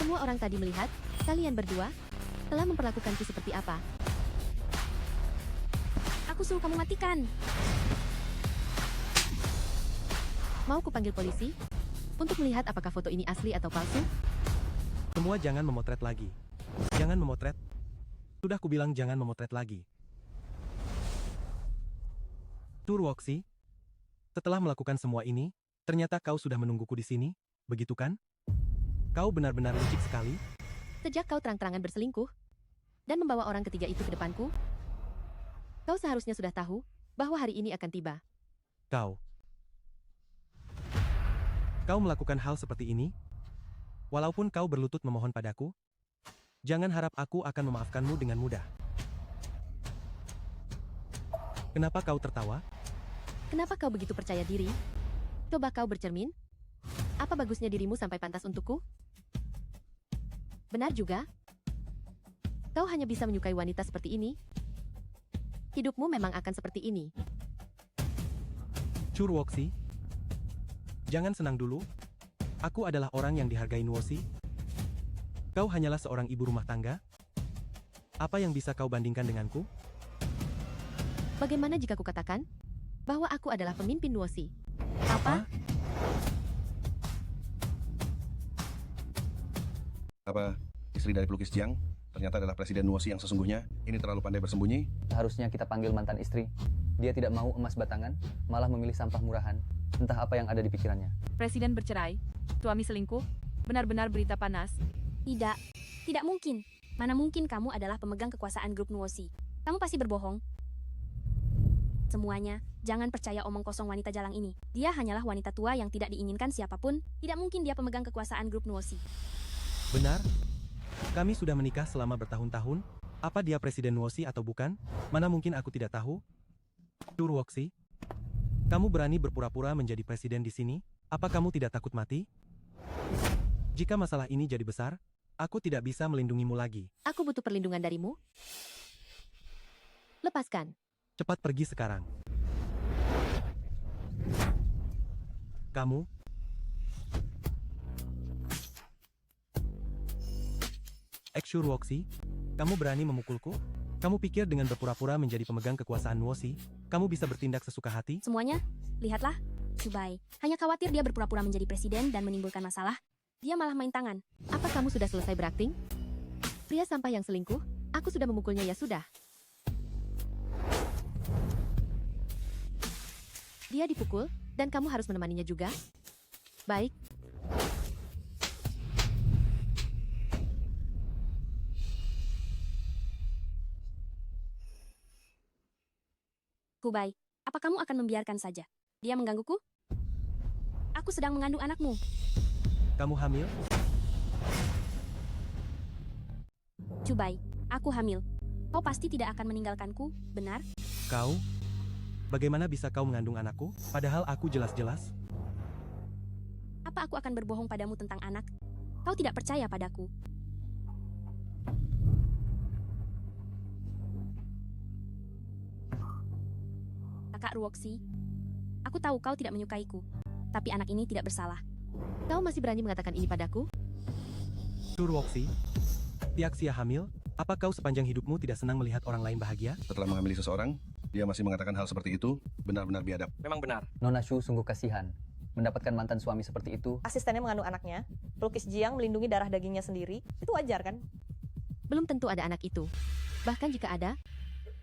semua orang tadi melihat kalian berdua telah memperlakukanku seperti apa. Aku suruh kamu matikan. Mau kupanggil polisi untuk melihat apakah foto ini asli atau palsu? Semua jangan memotret lagi. Jangan memotret. Sudah kubilang jangan memotret lagi. Churuoxi, setelah melakukan semua ini, ternyata kau sudah menungguku di sini, begitu kan? Kau benar-benar licik sekali. Sejak kau terang-terangan berselingkuh dan membawa orang ketiga itu ke depanku, kau seharusnya sudah tahu bahwa hari ini akan tiba. Kau melakukan hal seperti ini? Walaupun kau berlutut memohon padaku, jangan harap aku akan memaafkanmu dengan mudah. Kenapa kau tertawa? Kenapa kau begitu percaya diri? Coba kau bercermin. Apa bagusnya dirimu sampai pantas untukku? Benar juga. Kau hanya bisa menyukai wanita seperti ini. Hidupmu memang akan seperti ini. Churuoxi, jangan senang dulu. Aku adalah orang yang dihargai Nuosi. Kau hanyalah seorang ibu rumah tangga. Apa yang bisa kau bandingkan denganku? Bagaimana jika kukatakan bahwa aku adalah pemimpin Nuosi? Apa? Apa istri dari pelukis Jiang? ternyata adalah Presiden Nuosi yang sesungguhnya. Ini terlalu pandai bersembunyi. Seharusnya kita panggil mantan istri. Dia tidak mau emas batangan, malah memilih sampah murahan. Entah apa yang ada di pikirannya. Presiden bercerai, suami selingkuh, benar-benar berita panas. Tidak, tidak mungkin. Mana mungkin kamu adalah pemegang kekuasaan grup Nuosi. Kamu pasti berbohong. Semuanya, jangan percaya omong kosong wanita jalang ini. Dia hanyalah wanita tua yang tidak diinginkan siapapun. Tidak mungkin dia pemegang kekuasaan grup Nuosi. Benar? Kami sudah menikah selama bertahun-tahun. Apa dia Presiden Nuosi atau bukan? Mana mungkin aku tidak tahu? Ruoxi, kamu berani berpura-pura menjadi presiden di sini? Apa kamu tidak takut mati? Jika masalah ini jadi besar, aku tidak bisa melindungimu lagi. Aku butuh perlindungan darimu. Lepaskan. Cepat pergi sekarang. Kamu? Ekshu Ruoxi, kamu berani memukulku? Kamu pikir dengan berpura-pura menjadi pemegang kekuasaan Nuosi, kamu bisa bertindak sesuka hati? Semuanya, lihatlah. Shubai, hanya khawatir dia berpura-pura menjadi presiden dan menimbulkan masalah. Dia malah main tangan. Apa kamu sudah selesai berakting? Pria sampah yang selingkuh? Aku sudah memukulnya ya sudah. Dia dipukul, dan kamu harus menemaninya juga? Baik. Shubai, apa kamu akan membiarkan saja dia menggangguku? Aku sedang mengandung anakmu. Kamu hamil? Shubai, aku hamil. Kau pasti tidak akan meninggalkanku, benar? Kau? Bagaimana bisa kau mengandung anakku, padahal aku jelas-jelas? Apa aku akan berbohong padamu tentang anak? Kau tidak percaya padaku. Kakak Ruoxi, aku tahu kau tidak menyukaiku, tapi anak ini tidak bersalah. Kau masih berani mengatakan ini padaku? Ruoxi, Tiaxia hamil? Apa kau sepanjang hidupmu tidak senang melihat orang lain bahagia? Setelah menghamili seseorang, dia masih mengatakan hal seperti itu, benar-benar biadab. Memang benar. Nona Shu sungguh kasihan. Mendapatkan mantan suami seperti itu. Asistennya mengandung anaknya, pelukis Jiang melindungi darah dagingnya sendiri. Itu wajar kan? Belum tentu ada anak itu. Bahkan jika ada,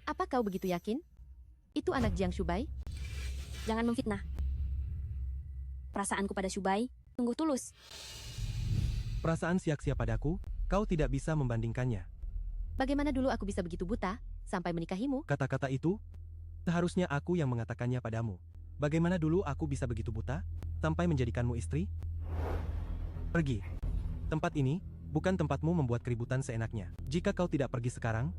apa kau begitu yakin? Itu anak Jiang Shubai? Jangan memfitnah. Perasaanku pada Shubai sungguh tulus. Perasaan Tiaxia padaku, kau tidak bisa membandingkannya. Bagaimana dulu aku bisa begitu buta, sampai menikahimu? Kata-kata itu, seharusnya aku yang mengatakannya padamu. Bagaimana dulu aku bisa begitu buta, sampai menjadikanmu istri? Pergi. Tempat ini, bukan tempatmu membuat keributan seenaknya. Jika kau tidak pergi sekarang,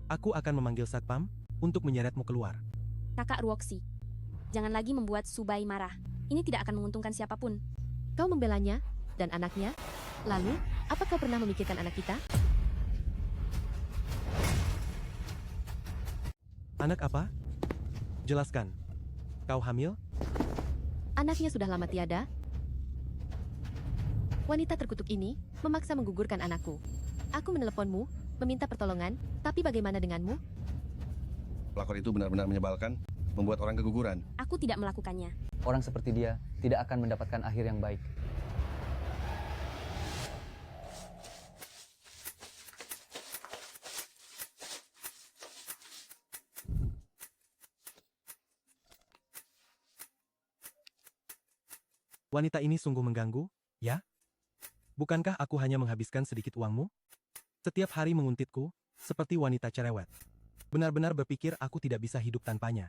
aku akan memanggil Satpam, untuk menyeretmu keluar. Kakak Ruoxi, jangan lagi membuat Shubai marah. Ini tidak akan menguntungkan siapapun. Kau membelanya, dan anaknya? Lalu, apa kau pernah memikirkan anak kita? Anak apa? Jelaskan. Kau hamil? Anaknya sudah lama tiada. Wanita terkutuk ini memaksa menggugurkan anakku. Aku meneleponmu, meminta pertolongan, tapi bagaimana denganmu? Pelakor itu benar-benar menyebalkan, membuat orang keguguran. Aku tidak melakukannya. Orang seperti dia tidak akan mendapatkan akhir yang baik. Wanita ini sungguh mengganggu, ya? Bukankah aku hanya menghabiskan sedikit uangmu? Setiap hari menguntitku, seperti wanita cerewet. Benar-benar berpikir aku tidak bisa hidup tanpanya.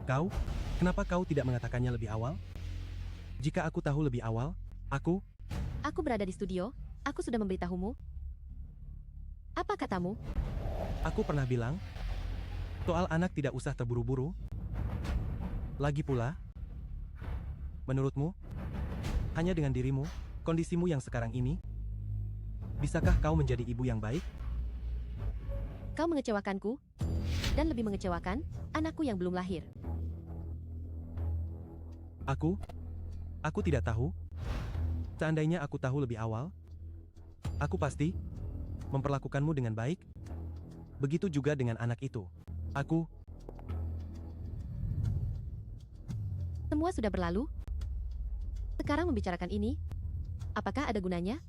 Kau? Kenapa kau tidak mengatakannya lebih awal? Jika aku tahu lebih awal, aku... Aku berada di studio, aku sudah memberitahumu. Apa katamu? Aku pernah bilang, soal anak tidak usah terburu-buru. Lagi pula, menurutmu, hanya dengan dirimu, kondisimu yang sekarang ini, bisakah kau menjadi ibu yang baik? Kau mengecewakanku, dan lebih mengecewakan, anakku yang belum lahir. Aku tidak tahu. Seandainya aku tahu lebih awal, aku pasti memperlakukanmu dengan baik. Begitu juga dengan anak itu. Semua sudah berlalu. Sekarang membicarakan ini, apakah ada gunanya?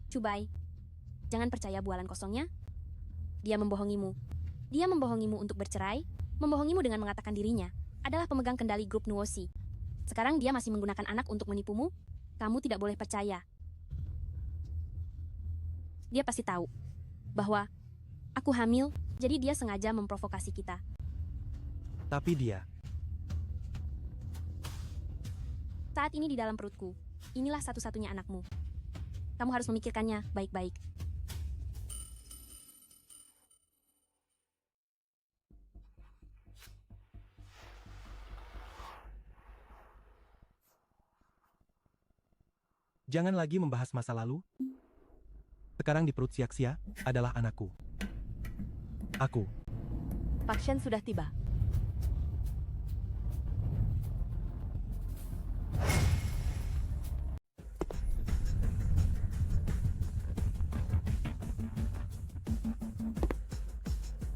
Cubai, jangan percaya bualan kosongnya. Dia membohongimu. Dia membohongimu untuk bercerai, membohongimu dengan mengatakan dirinya adalah pemegang kendali grup Nuosi. Sekarang dia masih menggunakan anak untuk menipumu. Kamu tidak boleh percaya. Dia pasti tahu bahwa aku hamil, jadi dia sengaja memprovokasi kita. Tapi dia, Saat ini di dalam perutku, inilah satu-satunya anakmu. Kamu harus memikirkannya baik-baik. jangan lagi membahas masa lalu. Sekarang di perut Xiaxia adalah anakku. Aku. Pak Shen sudah tiba.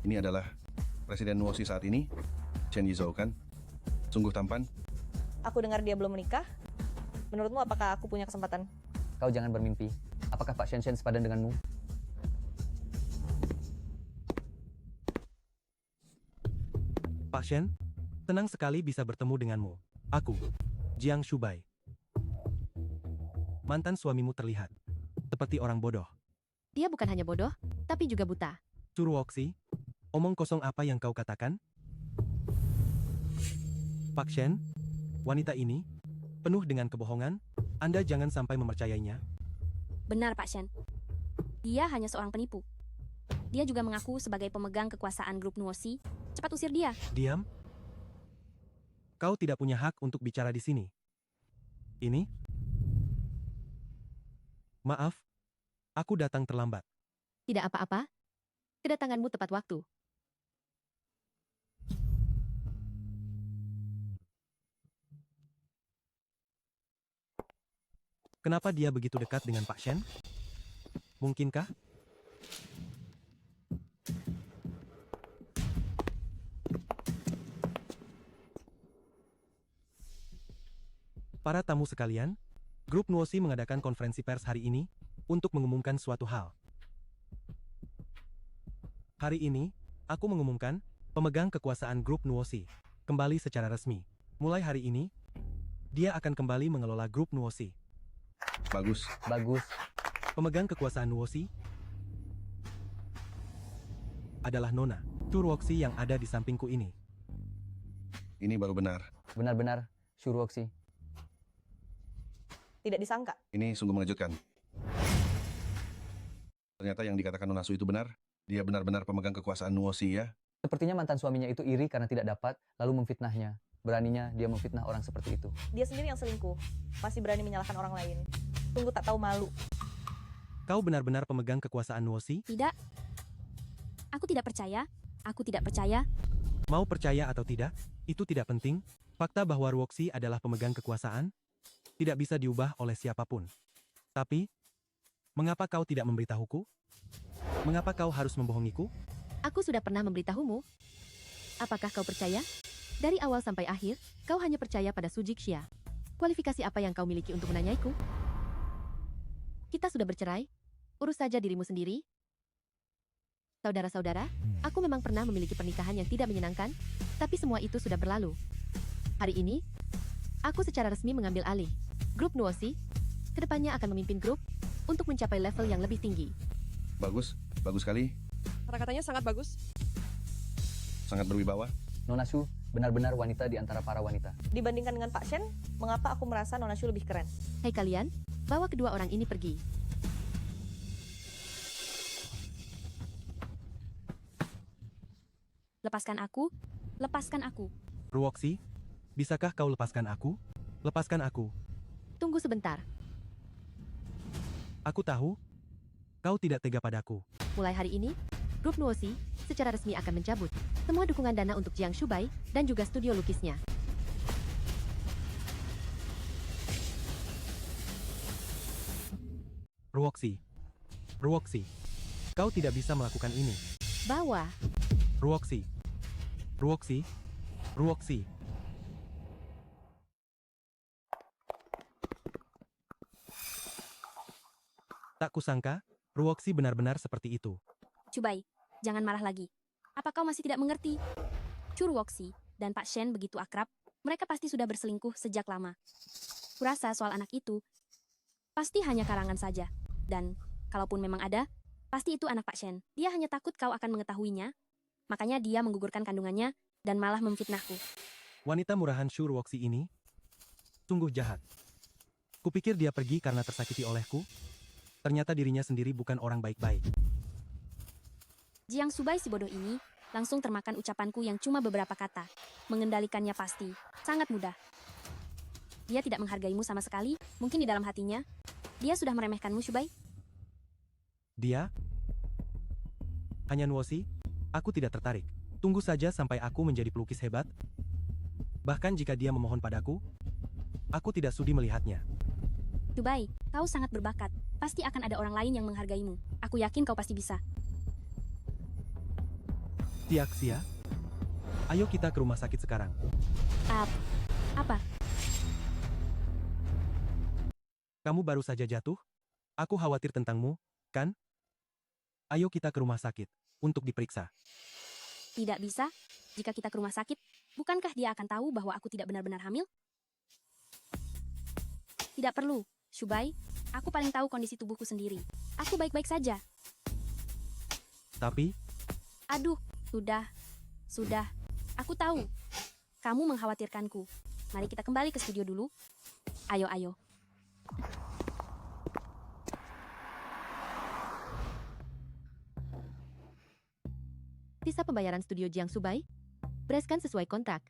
Ini adalah Presiden Nuosi saat ini, Chen Yizhou kan? Sungguh tampan. Aku dengar dia belum menikah. Menurutmu apakah aku punya kesempatan? Kau jangan bermimpi. Apakah Pak Shen sepadan denganmu? Pak Shen, senang sekali bisa bertemu denganmu. Aku, Jiang Shubai. Mantan suamimu terlihat seperti orang bodoh. Dia bukan hanya bodoh, tapi juga buta. Suruoxi, omong kosong apa yang kau katakan? Pak Shen, wanita ini penuh dengan kebohongan. Anda jangan sampai mempercayainya. Benar, Pak Shen. Dia hanya seorang penipu. Dia juga mengaku sebagai pemegang kekuasaan grup Nuosi. Cepat usir dia. Diam. Kau tidak punya hak untuk bicara di sini. Ini? Maaf, aku datang terlambat. Tidak apa-apa. Kedatanganmu tepat waktu. Kenapa dia begitu dekat dengan Pak Shen? Mungkinkah? Para tamu sekalian, grup Nuosi mengadakan konferensi pers hari ini untuk mengumumkan suatu hal. Hari ini, aku mengumumkan pemegang kekuasaan grup Nuosi kembali secara resmi. Mulai hari ini, dia akan kembali mengelola grup Nuosi. Bagus. Bagus. Pemegang kekuasaan Nuosi adalah Nona Suruoxi yang ada di sampingku ini. Ini baru benar. Benar-benar, Suruoxi. Tidak disangka. Ini sungguh mengejutkan. Ternyata yang dikatakan Nona Su itu benar. Dia benar-benar pemegang kekuasaan Nuosi ya. Sepertinya mantan suaminya itu iri karena tidak dapat, lalu memfitnahnya. Beraninya dia memfitnah orang seperti itu. Dia sendiri yang selingkuh. Masih berani menyalahkan orang lain. Sungguh tak tahu malu. Kau benar-benar pemegang kekuasaan Nuosi? Tidak. Aku tidak percaya. Aku tidak percaya. Mau percaya atau tidak, itu tidak penting. Fakta bahwa Ruoxi adalah pemegang kekuasaan tidak bisa diubah oleh siapapun. Tapi, mengapa kau tidak memberitahuku? Mengapa kau harus membohongiku? Aku sudah pernah memberitahumu. Apakah kau percaya? Dari awal sampai akhir, kau hanya percaya pada Sujik Xia. Kualifikasi apa yang kau miliki untuk menanyaiku? Kita sudah bercerai. Urus saja dirimu sendiri. Saudara-saudara, aku memang pernah memiliki pernikahan yang tidak menyenangkan, tapi semua itu sudah berlalu. Hari ini, aku secara resmi mengambil alih grup Nuosi. Kedepannya akan memimpin grup untuk mencapai level yang lebih tinggi. Bagus. Bagus sekali. Kata-katanya sangat bagus. Sangat berwibawa. Nona Shu benar-benar wanita di antara para wanita. Dibandingkan dengan Pak Shen, mengapa aku merasa Nona Shu lebih keren? Hai kalian, bawa kedua orang ini pergi. Lepaskan aku. Lepaskan aku. Ruoxi, bisakah kau lepaskan aku? Lepaskan aku. Tunggu sebentar. Aku tahu, kau tidak tega padaku. Mulai hari ini, grup Nuosi secara resmi akan mencabut semua dukungan dana untuk Jiang Shubai dan juga studio lukisnya. Ruoxi, Ruoxi, kau tidak bisa melakukan ini. Bawa. Ruoxi, Ruoxi, Ruoxi. Tak kusangka, Ruoxi benar-benar seperti itu. Cubai, jangan marah lagi. Apa kau masih tidak mengerti? Churwoksi dan Pak Shen begitu akrab, mereka pasti sudah berselingkuh sejak lama. Kurasa soal anak itu, pasti hanya karangan saja. Dan, kalaupun memang ada, pasti itu anak Pak Shen. Dia hanya takut kau akan mengetahuinya, makanya dia menggugurkan kandungannya dan malah memfitnahku. Wanita murahan Shu Ruoxi ini sungguh jahat. Kupikir dia pergi karena tersakiti olehku. Ternyata dirinya sendiri bukan orang baik-baik. Jiang Subai si bodoh ini langsung termakan ucapanku yang cuma beberapa kata. Mengendalikannya pasti sangat mudah. Dia tidak menghargaimu sama sekali, mungkin di dalam hatinya. Dia sudah meremehkanmu, Subai. Dia? Hanya Nuosi? Aku tidak tertarik. Tunggu saja sampai aku menjadi pelukis hebat. Bahkan jika dia memohon padaku, aku tidak sudi melihatnya. Subai, kau sangat berbakat. Pasti akan ada orang lain yang menghargaimu. Aku yakin kau pasti bisa. Tiaxia, ayo kita ke rumah sakit sekarang. Apa? Kamu baru saja jatuh? Aku khawatir tentangmu, kan? Ayo kita ke rumah sakit, untuk diperiksa. Tidak bisa? Jika kita ke rumah sakit, bukankah dia akan tahu bahwa aku tidak benar-benar hamil? Tidak perlu, Subai. Aku paling tahu kondisi tubuhku sendiri. Aku baik-baik saja. Tapi, Aduh, sudah. Aku tahu. Kamu mengkhawatirkanku. Mari kita kembali ke studio dulu. Ayo. Sisa pembayaran studio Jiang Subai? Bereskan sesuai kontrak.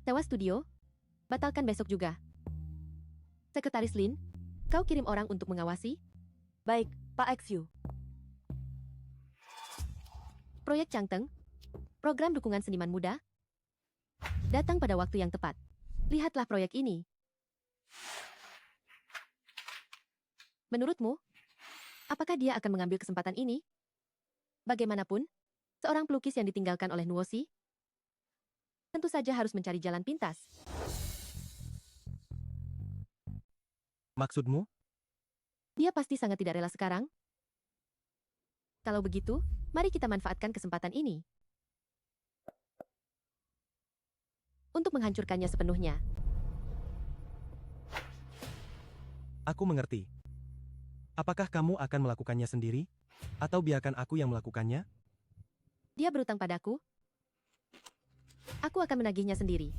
Sewa studio? Batalkan besok juga. Sekretaris Lin, kau kirim orang untuk mengawasi? Baik, Pak Xu. Proyek Changteng? Program dukungan seniman muda? Datang pada waktu yang tepat. Lihatlah proyek ini. Menurutmu, apakah dia akan mengambil kesempatan ini? Bagaimanapun, seorang pelukis yang ditinggalkan oleh Nuosi tentu saja harus mencari jalan pintas. maksudmu? Dia pasti sangat tidak rela sekarang. Kalau begitu, mari kita manfaatkan kesempatan ini untuk menghancurkannya sepenuhnya. Aku mengerti. Apakah kamu akan melakukannya sendiri? Atau biarkan aku yang melakukannya? Dia berutang padaku. Aku akan menagihnya sendiri.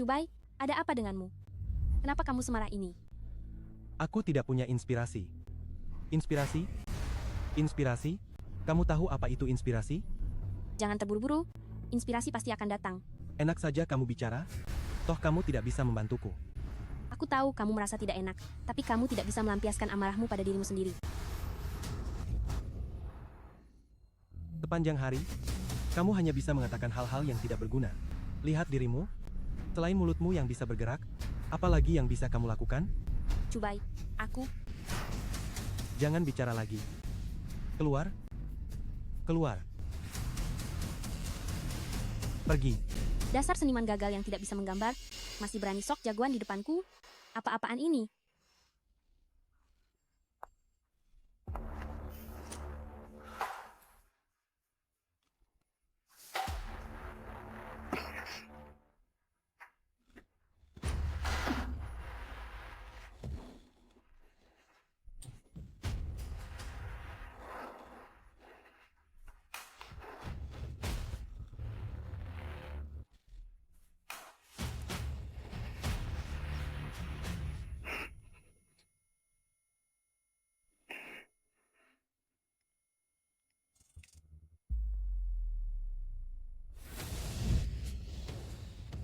Cubai, ada apa denganmu? Kenapa kamu semarah ini? Aku tidak punya inspirasi. Inspirasi? Inspirasi? Kamu tahu apa itu inspirasi? Jangan terburu-buru. Inspirasi pasti akan datang. Enak saja kamu bicara. Toh kamu tidak bisa membantuku. Aku tahu kamu merasa tidak enak, tapi kamu tidak bisa melampiaskan amarahmu pada dirimu sendiri. Sepanjang hari, kamu hanya bisa mengatakan hal-hal yang tidak berguna. Lihat dirimu. Selain mulutmu yang bisa bergerak, apalagi yang bisa kamu lakukan? Cubai, aku... Jangan bicara lagi. Keluar. Keluar. Pergi. Dasar seniman gagal yang tidak bisa menggambar, masih berani sok jagoan di depanku? Apa-apaan ini?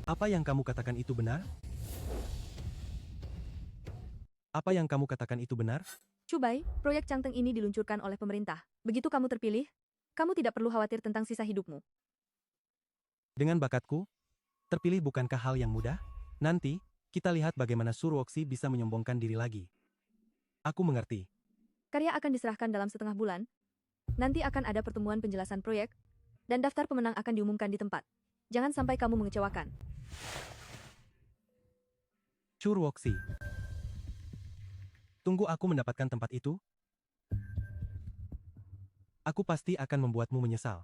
Apa yang kamu katakan itu benar? Apa yang kamu katakan itu benar? Chubai, proyek Changteng ini diluncurkan oleh pemerintah. Begitu kamu terpilih, kamu tidak perlu khawatir tentang sisa hidupmu. Dengan bakatku, terpilih bukankah hal yang mudah? Nanti, kita lihat bagaimana Surwoksi bisa menyombongkan diri lagi. Aku mengerti. Karya akan diserahkan dalam setengah bulan. Nanti akan ada pertemuan penjelasan proyek, dan daftar pemenang akan diumumkan di tempat. Jangan sampai kamu mengecewakan. Surwoksi. Tunggu aku mendapatkan tempat itu. Aku pasti akan membuatmu menyesal.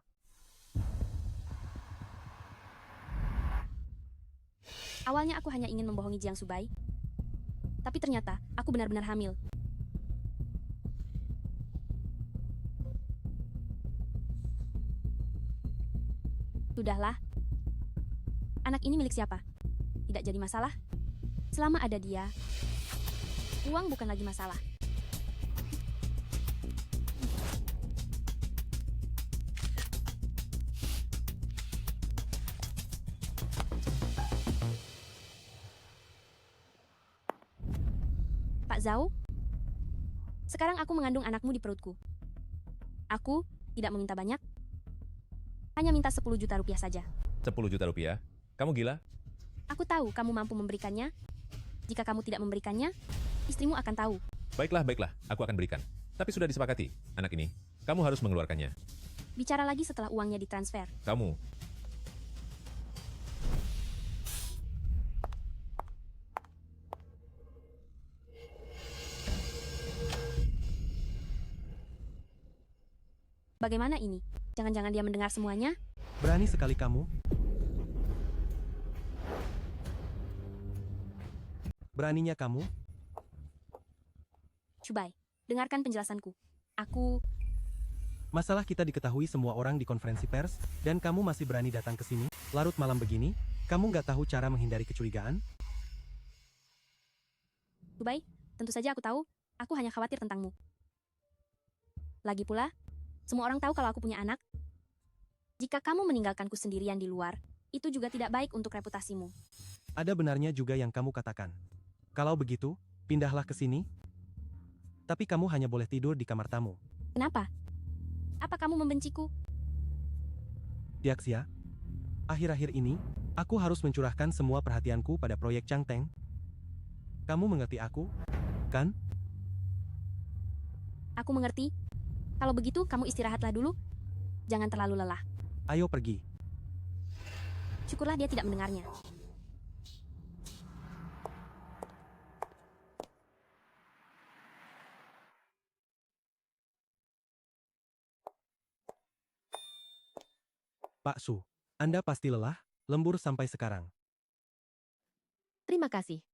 Awalnya aku hanya ingin membohongi Jiang Subai. Tapi ternyata, aku benar-benar hamil. Sudahlah. Anak ini milik siapa? Tidak jadi masalah. Selama ada dia, uang bukan lagi masalah. Pak Zhao, sekarang aku mengandung anakmu di perutku. Aku tidak meminta banyak, hanya minta 10 juta rupiah saja. 10 juta rupiah? Kamu gila? Aku tahu kamu mampu memberikannya. Jika kamu tidak memberikannya, istrimu akan tahu. Baiklah, aku akan berikan. Tapi sudah disepakati, anak ini, kamu harus mengeluarkannya. Bicara lagi setelah uangnya ditransfer. Kamu, Bagaimana ini? Jangan-jangan dia mendengar semuanya? Berani sekali kamu. Beraninya kamu. Chubai, dengarkan penjelasanku. Masalah kita diketahui semua orang di konferensi pers, dan kamu masih berani datang ke sini, larut malam begini, kamu nggak tahu cara menghindari kecurigaan? Chubai, tentu saja aku tahu, aku hanya khawatir tentangmu. Lagi pula, semua orang tahu kalau aku punya anak. Jika kamu meninggalkanku sendirian di luar, itu juga tidak baik untuk reputasimu. Ada benarnya juga yang kamu katakan. Kalau begitu, pindahlah ke sini. Tapi kamu hanya boleh tidur di kamar tamu. Kenapa? Apa kamu membenciku? Diaksia, akhir-akhir ini, aku harus mencurahkan semua perhatianku pada proyek Changteng. Kamu mengerti aku, kan? Aku mengerti. Kalau begitu, kamu istirahatlah dulu. Jangan terlalu lelah. Ayo pergi. Syukurlah dia tidak mendengarnya. Pak Su, Anda pasti lelah, lembur sampai sekarang. Terima kasih.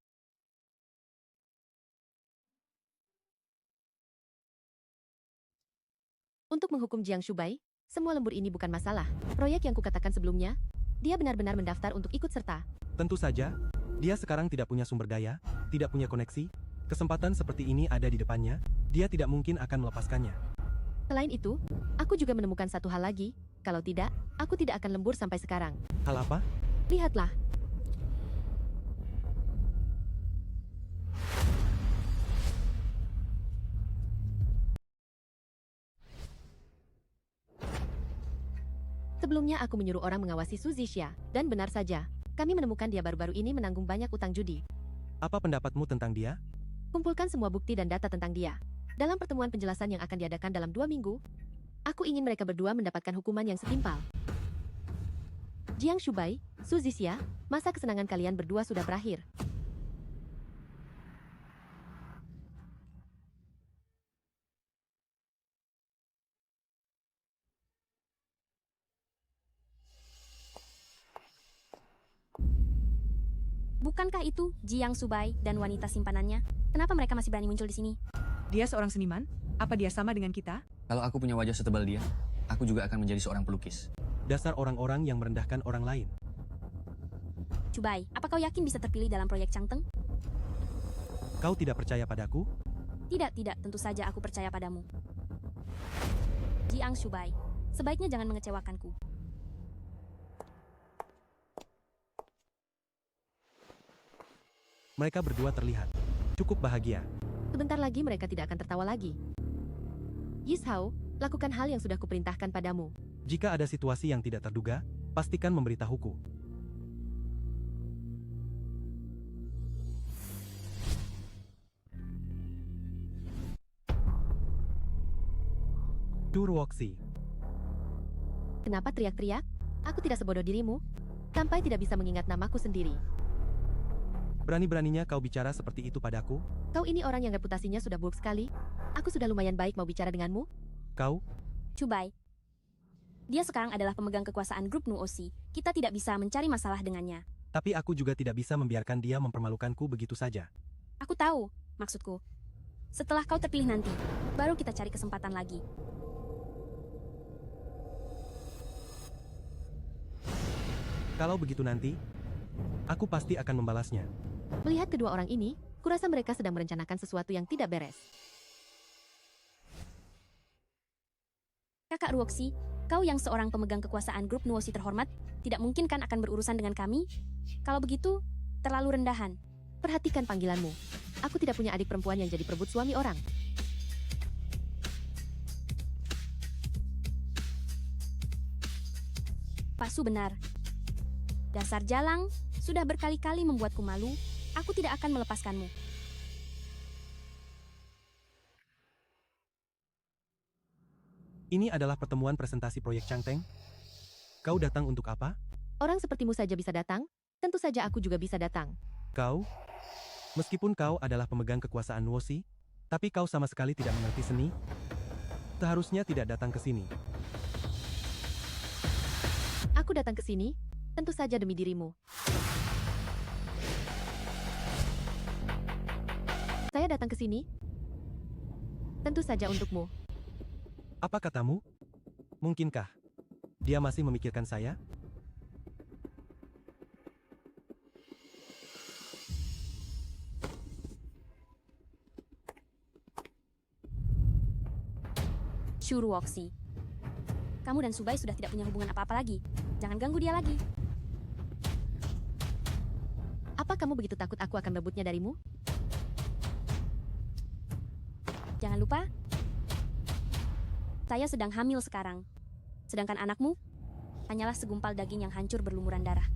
Untuk menghukum Jiang Shubai, semua lembur ini bukan masalah. Proyek yang kukatakan sebelumnya, dia benar-benar mendaftar untuk ikut serta. Tentu saja, dia sekarang tidak punya sumber daya, tidak punya koneksi. Kesempatan seperti ini ada di depannya, dia tidak mungkin akan melepaskannya. Selain itu, aku juga menemukan satu hal lagi. Kalau tidak, aku tidak akan lembur sampai sekarang. Hal apa? Lihatlah. Sebelumnya aku menyuruh orang mengawasi Su Zixia, dan benar saja, kami menemukan dia baru-baru ini menanggung banyak utang judi. Apa pendapatmu tentang dia? Kumpulkan semua bukti dan data tentang dia. Dalam pertemuan penjelasan yang akan diadakan dalam 2 minggu, aku ingin mereka berdua mendapatkan hukuman yang setimpal. Jiang Shubai, Su Zixia, masa kesenangan kalian berdua sudah berakhir. Bukankah itu Jiang Subai dan wanita simpanannya? Kenapa mereka masih berani muncul di sini? Dia seorang seniman? Apa dia sama dengan kita? Kalau aku punya wajah setebal dia, aku juga akan menjadi seorang pelukis. Dasar orang-orang yang merendahkan orang lain. Chubai, apa kau yakin bisa terpilih dalam proyek Changteng? Kau tidak percaya padaku? Tidak, tentu saja aku percaya padamu. Jiang Shubai, sebaiknya jangan mengecewakanku. Mereka berdua terlihat cukup bahagia. Sebentar lagi mereka tidak akan tertawa lagi. Yishao, lakukan hal yang sudah kuperintahkan padamu. Jika ada situasi yang tidak terduga, pastikan memberitahuku. Durwoksi. Kenapa teriak-teriak? Aku tidak sebodoh dirimu. Sampai tidak bisa mengingat namaku sendiri. Berani-beraninya kau bicara seperti itu padaku? Kau ini orang yang reputasinya sudah buruk sekali. Aku sudah lumayan baik mau bicara denganmu. Kau? Chubai. Dia sekarang adalah pemegang kekuasaan grup Nuosi. Kita tidak bisa mencari masalah dengannya. Tapi aku juga tidak bisa membiarkan dia mempermalukanku begitu saja. Aku tahu, maksudku. Setelah kau terpilih nanti, baru kita cari kesempatan lagi. Kalau begitu nanti, aku pasti akan membalasnya. Melihat kedua orang ini, kurasa mereka sedang merencanakan sesuatu yang tidak beres. Kakak Ruoksi, kau yang seorang pemegang kekuasaan grup Nuosi terhormat, tidak mungkin kan akan berurusan dengan kami? Kalau begitu, terlalu rendahan. Perhatikan panggilanmu. Aku tidak punya adik perempuan yang jadi perebut suami orang. Pak Su benar. Dasar jalang, sudah berkali-kali membuatku malu, aku tidak akan melepaskanmu. Ini adalah pertemuan presentasi proyek Changteng. Kau datang untuk apa? Orang sepertimu saja bisa datang, tentu saja aku juga bisa datang. Kau? Meskipun kau adalah pemegang kekuasaan Nuosi, tapi kau sama sekali tidak mengerti seni. Seharusnya tidak datang ke sini. Aku datang ke sini, tentu saja demi dirimu. Saya datang ke sini, tentu saja untukmu. Apa katamu? Mungkinkah dia masih memikirkan saya? Shuruoksi. Kamu dan Subai sudah tidak punya hubungan apa-apa lagi. Jangan ganggu dia lagi. Apa kamu begitu takut aku akan merebutnya darimu? Jangan lupa, saya sedang hamil sekarang. Sedangkan anakmu hanyalah segumpal daging yang hancur berlumuran darah.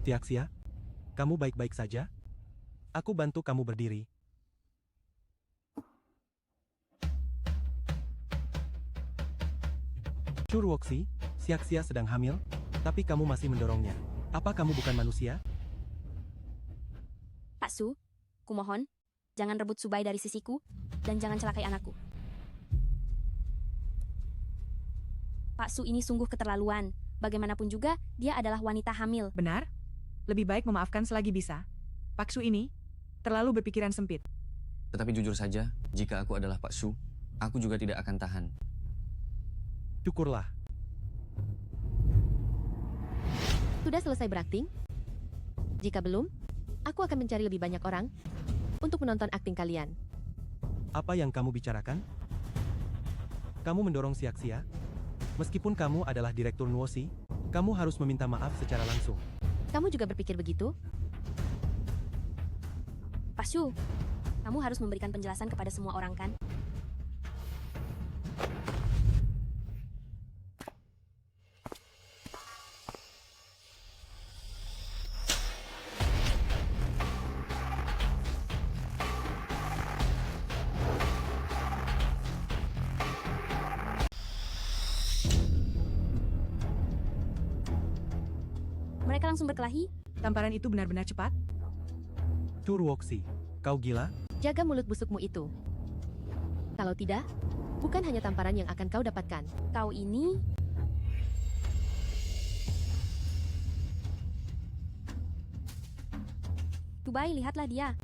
Tiaxia, kamu baik-baik saja? Aku bantu kamu berdiri. Shuruoksi, Tiaxia sedang hamil, tapi kamu masih mendorongnya. Apa kamu bukan manusia? Pak Su, kumohon, jangan rebut Subai dari sisiku, dan jangan celakai anakku. Pak Su ini sungguh keterlaluan. Bagaimanapun juga, dia adalah wanita hamil. Benar? Lebih baik memaafkan selagi bisa. Pak Su ini terlalu berpikiran sempit. Tetapi jujur saja, jika aku adalah Pak Su, aku juga tidak akan tahan. Syukurlah. Sudah selesai berakting? Jika belum, aku akan mencari lebih banyak orang untuk menonton akting kalian. Apa yang kamu bicarakan? Kamu mendorong Tiaxia? Meskipun kamu adalah direktur Nuosi, kamu harus meminta maaf secara langsung. Kamu juga berpikir begitu? Pak Su, kamu harus memberikan penjelasan kepada semua orang kan? Mereka langsung berkelahi? Tamparan itu benar-benar cepat? Shuruoksi, kau gila? Jaga mulut busukmu itu. Kalau tidak, bukan hanya tamparan yang akan kau dapatkan. Kau ini... Subai, lihatlah dia.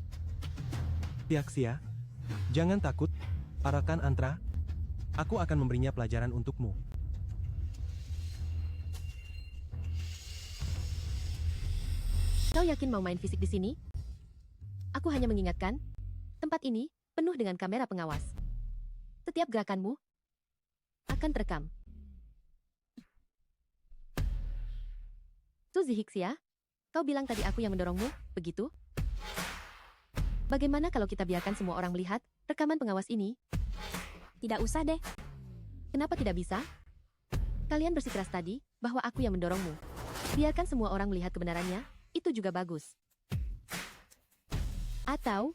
Tiaxia, jangan takut, Parakan Antra. Aku akan memberinya pelajaran untukmu. Kau yakin mau main fisik di sini? Aku hanya mengingatkan, tempat ini penuh dengan kamera pengawas. Setiap gerakanmu akan terekam. Suzy Hixia, kau bilang tadi aku yang mendorongmu, begitu? Bagaimana kalau kita biarkan semua orang melihat rekaman pengawas ini? Tidak usah deh. Kenapa tidak bisa? Kalian bersikeras tadi bahwa aku yang mendorongmu. Biarkan semua orang melihat kebenarannya, itu juga bagus. Atau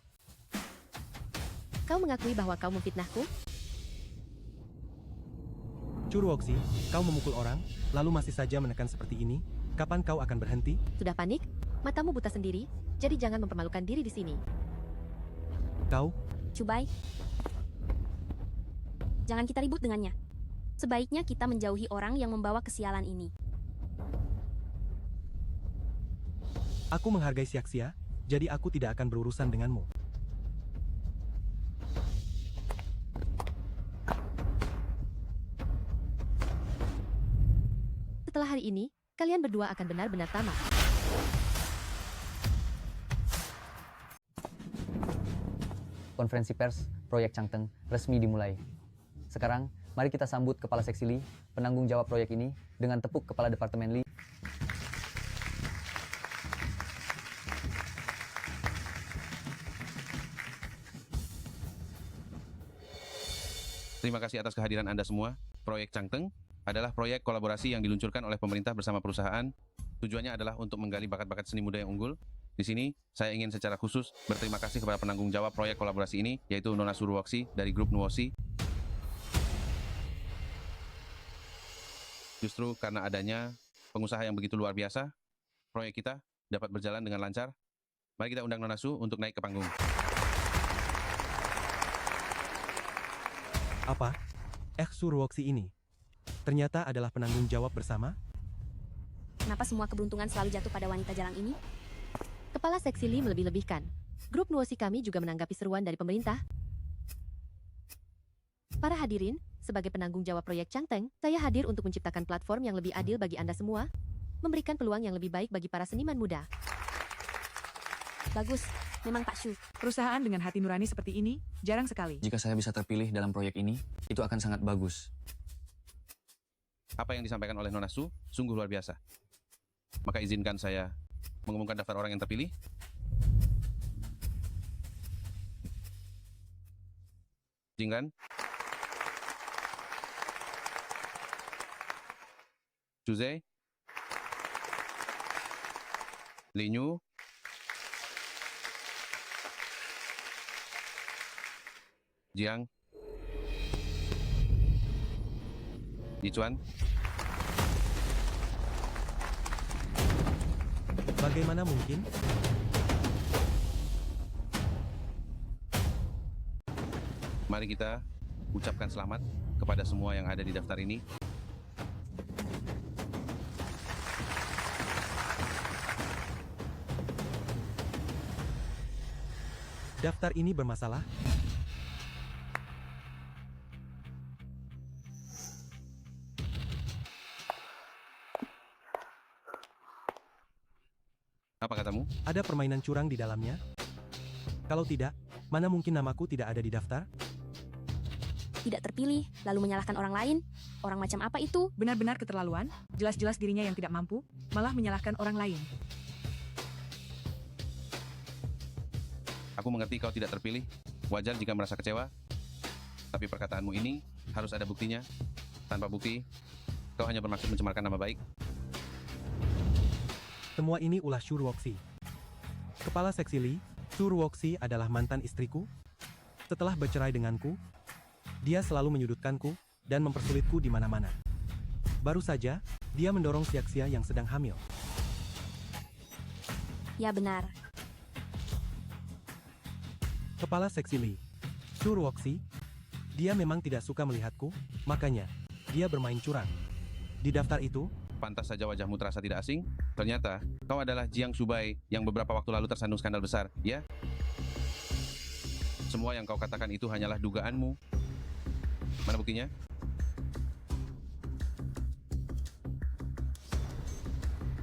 kau mengakui bahwa kau memfitnahku? Churuoxi, kau memukul orang, lalu masih saja menekan seperti ini? Kapan kau akan berhenti? Sudah panik? Matamu buta sendiri, jadi jangan mempermalukan diri di sini. Kau? Cubai. Jangan kita ribut dengannya. Sebaiknya kita menjauhi orang yang membawa kesialan ini. Aku menghargai Xiaxia, jadi aku tidak akan berurusan denganmu. Setelah hari ini, kalian berdua akan benar-benar tamat. Konferensi pers proyek Changteng resmi dimulai. Sekarang, mari kita sambut Kepala Seksi Li, penanggung jawab proyek ini, dengan tepuk Kepala Departemen Li. Terima kasih atas kehadiran Anda semua. Proyek Changteng adalah proyek kolaborasi yang diluncurkan oleh pemerintah bersama perusahaan. Tujuannya adalah untuk menggali bakat-bakat seni muda yang unggul. Di sini, saya ingin secara khusus berterima kasih kepada penanggung jawab proyek kolaborasi ini, yaitu Nona Suruoxi dari grup Nuosi. Justru karena adanya pengusaha yang begitu luar biasa, proyek kita dapat berjalan dengan lancar. Mari kita undang Nona Su untuk naik ke panggung. Apa? Suruoxi ini ternyata adalah penanggung jawab bersama? Kenapa semua keberuntungan selalu jatuh pada wanita jalang ini? Kepala Seksi Li melebih-lebihkan. Grup Nuosi kami juga menanggapi seruan dari pemerintah. Para hadirin, sebagai penanggung jawab proyek Changteng, saya hadir untuk menciptakan platform yang lebih adil bagi Anda semua, memberikan peluang yang lebih baik bagi para seniman muda. Bagus, memang Pak Shu. Perusahaan dengan hati nurani seperti ini jarang sekali. Jika saya bisa terpilih dalam proyek ini, itu akan sangat bagus. Apa yang disampaikan oleh Nona Su sungguh luar biasa. Maka izinkan saya mengumumkan daftar orang yang terpilih. Jingran, Chuze, Linyu, Jiang, Yichuan. Bagaimana mungkin? Mari kita ucapkan selamat kepada semua yang ada di daftar ini. Daftar ini bermasalah? Apa katamu? Ada permainan curang di dalamnya? Kalau tidak, mana mungkin namaku tidak ada di daftar? Tidak terpilih, lalu menyalahkan orang lain? Orang macam apa itu? Benar-benar keterlaluan, jelas-jelas dirinya yang tidak mampu, malah menyalahkan orang lain. Aku mengerti kau tidak terpilih. Wajar jika merasa kecewa. Tapi perkataanmu ini harus ada buktinya. Tanpa bukti, kau hanya bermaksud mencemarkan nama baik. Semua ini ulah Suruoxi. Kepala Seksi Li, Suruoxi adalah mantan istriku. Setelah bercerai denganku, dia selalu menyudutkanku dan mempersulitku di mana-mana. Baru saja, dia mendorong Xiaxia yang sedang hamil. Ya benar. Kepala Seksi Li, Suruoxi, dia memang tidak suka melihatku, makanya dia bermain curang. Di daftar itu, Pantas saja wajahmu terasa tidak asing. Ternyata, kau adalah Jiang Shubai yang beberapa waktu lalu tersandung skandal besar, ya? Semua yang kau katakan itu hanyalah dugaanmu. Mana buktinya?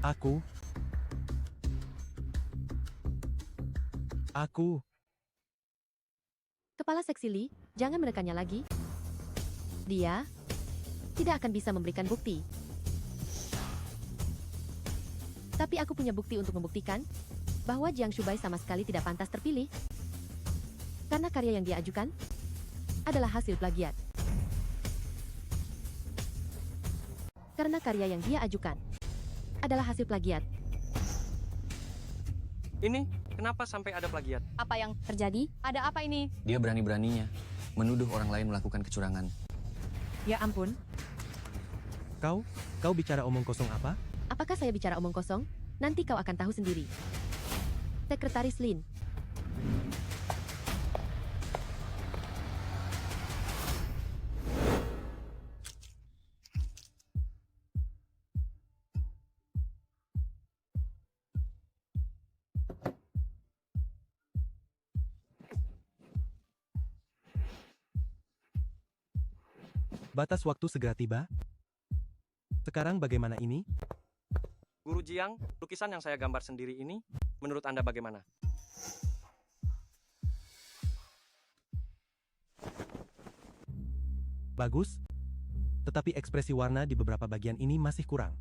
Aku Kepala Seksi Li, jangan menekannya lagi. Dia tidak akan bisa memberikan bukti. Tapi aku punya bukti untuk membuktikan bahwa Jiang Shubai sama sekali tidak pantas terpilih. Karena karya yang dia ajukan adalah hasil plagiat. Karena karya yang dia ajukan adalah hasil plagiat. Ini, kenapa sampai ada plagiat? Apa yang terjadi? Ada apa ini? Dia berani-beraninya menuduh orang lain melakukan kecurangan. Ya ampun, Kau bicara omong kosong apa? Apakah saya bicara omong kosong? Nanti kau akan tahu sendiri. Sekretaris Lin. Batas waktu segera tiba. Sekarang bagaimana ini? Guru Jiang, lukisan yang saya gambar sendiri ini, menurut Anda bagaimana? Bagus. Tetapi ekspresi warna di beberapa bagian ini masih kurang.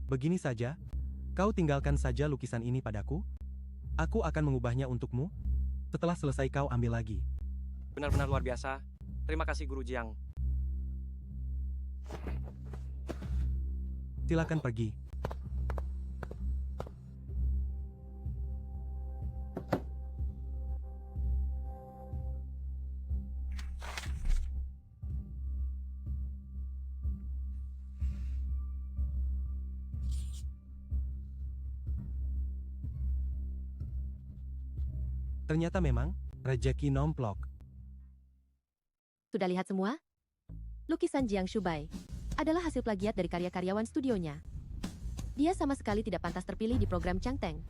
Begini saja, kau tinggalkan saja lukisan ini padaku. Aku akan mengubahnya untukmu. Setelah selesai kau ambil lagi. Benar-benar luar biasa. Terima kasih Guru Jiang. Silakan pergi. Ternyata memang rezeki nomplok. Sudah lihat semua? Lukisan Jiang Shubai adalah hasil plagiat dari karya karyawan studionya. Dia sama sekali tidak pantas terpilih di program Changteng.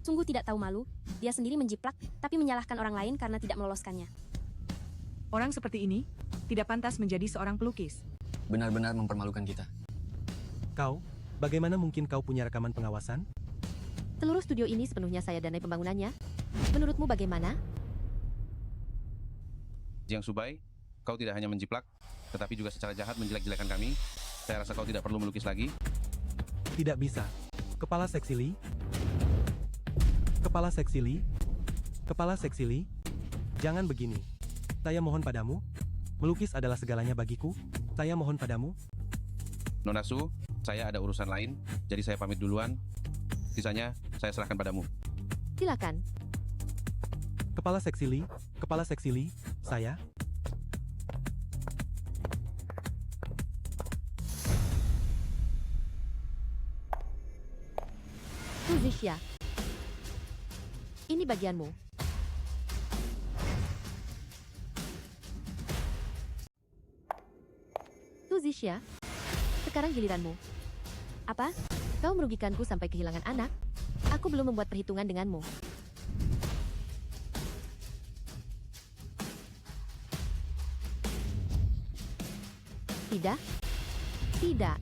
Sungguh tidak tahu malu, dia sendiri menjiplak, tapi menyalahkan orang lain karena tidak meloloskannya. orang seperti ini tidak pantas menjadi seorang pelukis. Benar-benar mempermalukan kita. Kau, bagaimana mungkin kau punya rekaman pengawasan? Seluruh studio ini sepenuhnya saya danai pembangunannya. Menurutmu bagaimana? Jiang Shubai, kau tidak hanya menjiplak, tetapi juga secara jahat menjelek-jelekan kami. Saya rasa kau tidak perlu melukis lagi. Tidak bisa. Kepala Seksi Li. Kepala Seksi Li. Kepala Seksi Li. Jangan begini. Saya mohon padamu. Melukis adalah segalanya bagiku. Saya mohon padamu. Nona Su, saya ada urusan lain, jadi saya pamit duluan. Sisanya, saya serahkan padamu. Silakan. Kepala Seksi Li. Kepala Seksi Li. Saya. Su Zixia. Ini bagianmu. Su Zixia. Sekarang giliranmu. Apa? Kau merugikanku sampai kehilangan anak. Aku belum membuat perhitungan denganmu. Tidak. Tidak.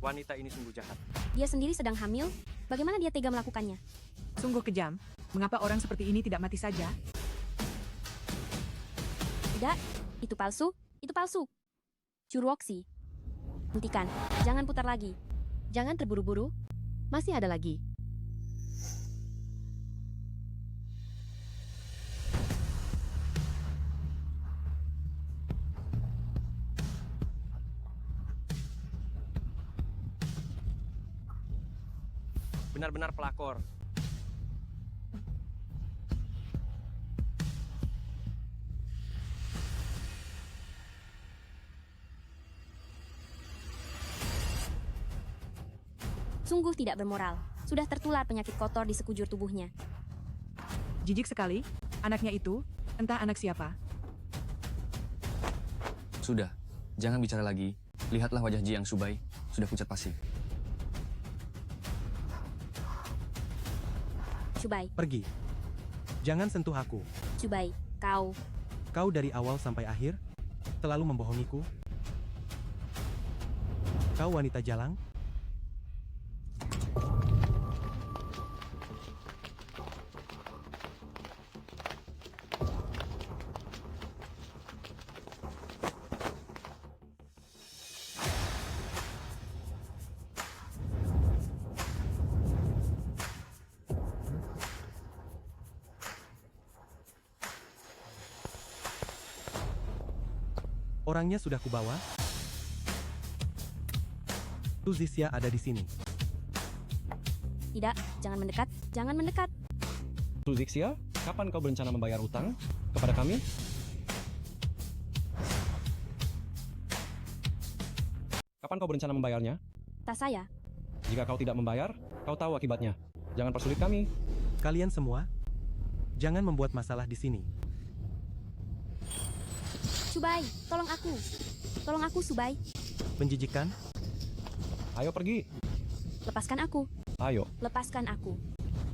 Wanita ini sungguh jahat. Dia sendiri sedang hamil. Bagaimana dia tega melakukannya? Sungguh kejam. Mengapa orang seperti ini tidak mati saja? Tidak, itu palsu. Itu palsu. Churuoxi. Hentikan. Jangan putar lagi. Jangan terburu-buru. Masih ada lagi. Benar-benar pelakor. Sungguh tidak bermoral. Sudah tertular penyakit kotor di sekujur tubuhnya. Jijik sekali. Anaknya itu, entah anak siapa. Sudah, jangan bicara lagi. Lihatlah wajah Jiang Shubai, sudah pucat pasi. Shubai, Pergi. Jangan sentuh aku. Shubai, kau. Kau dari awal sampai akhir selalu membohongiku. Kau wanita jalang. Orangnya sudah kubawa. Su Zixia ada di sini. Tidak, jangan mendekat, jangan mendekat. Su Zixia, kapan kau berencana membayar utang kepada kami? Kapan kau berencana membayarnya? Tak saya. Jika kau tidak membayar, kau tahu akibatnya. Jangan persulit kami. Kalian semua, jangan membuat masalah di sini. Subai, tolong aku. Tolong aku, Subai. Penjijikan, Ayo pergi. Lepaskan aku. Ayo. Lepaskan aku.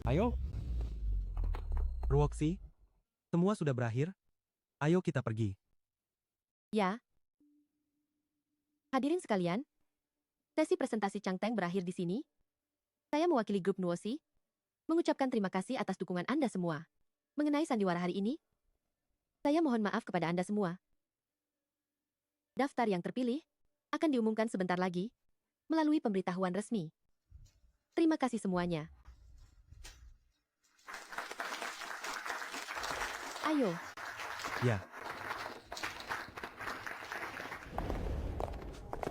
Ayo. Ruoxi, semua sudah berakhir. Ayo kita pergi. Ya. Hadirin sekalian, sesi presentasi Changteng berakhir di sini. Saya mewakili grup Nuosi, mengucapkan terima kasih atas dukungan Anda semua. Mengenai sandiwara hari ini, saya mohon maaf kepada Anda semua. Daftar yang terpilih akan diumumkan sebentar lagi melalui pemberitahuan resmi. Terima kasih semuanya. Ayo. Ya.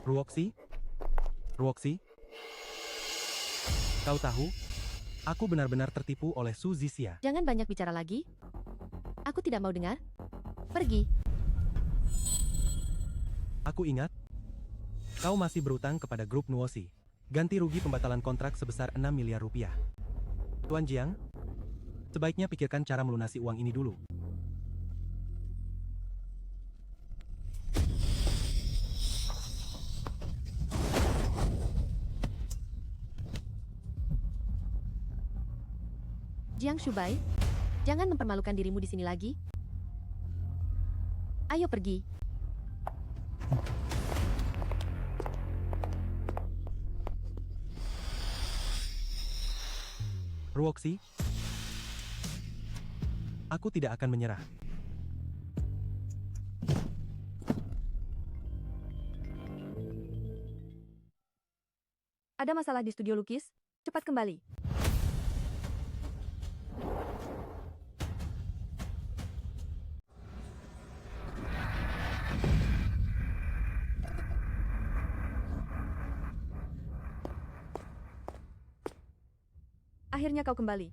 Ruoxi? Ruoxi? Kau tahu, aku benar-benar tertipu oleh Su Zixia. Jangan banyak bicara lagi. Aku tidak mau dengar. Pergi. Aku ingat, kau masih berutang kepada grup Nuosi. Ganti rugi pembatalan kontrak sebesar 6 miliar rupiah. Tuan Jiang, sebaiknya pikirkan cara melunasi uang ini dulu. Jiang Shubai, jangan mempermalukan dirimu di sini lagi. Ayo pergi. Ruoxi, aku tidak akan menyerah. Ada masalah di studio lukis? Cepat kembali. Akhirnya kau kembali.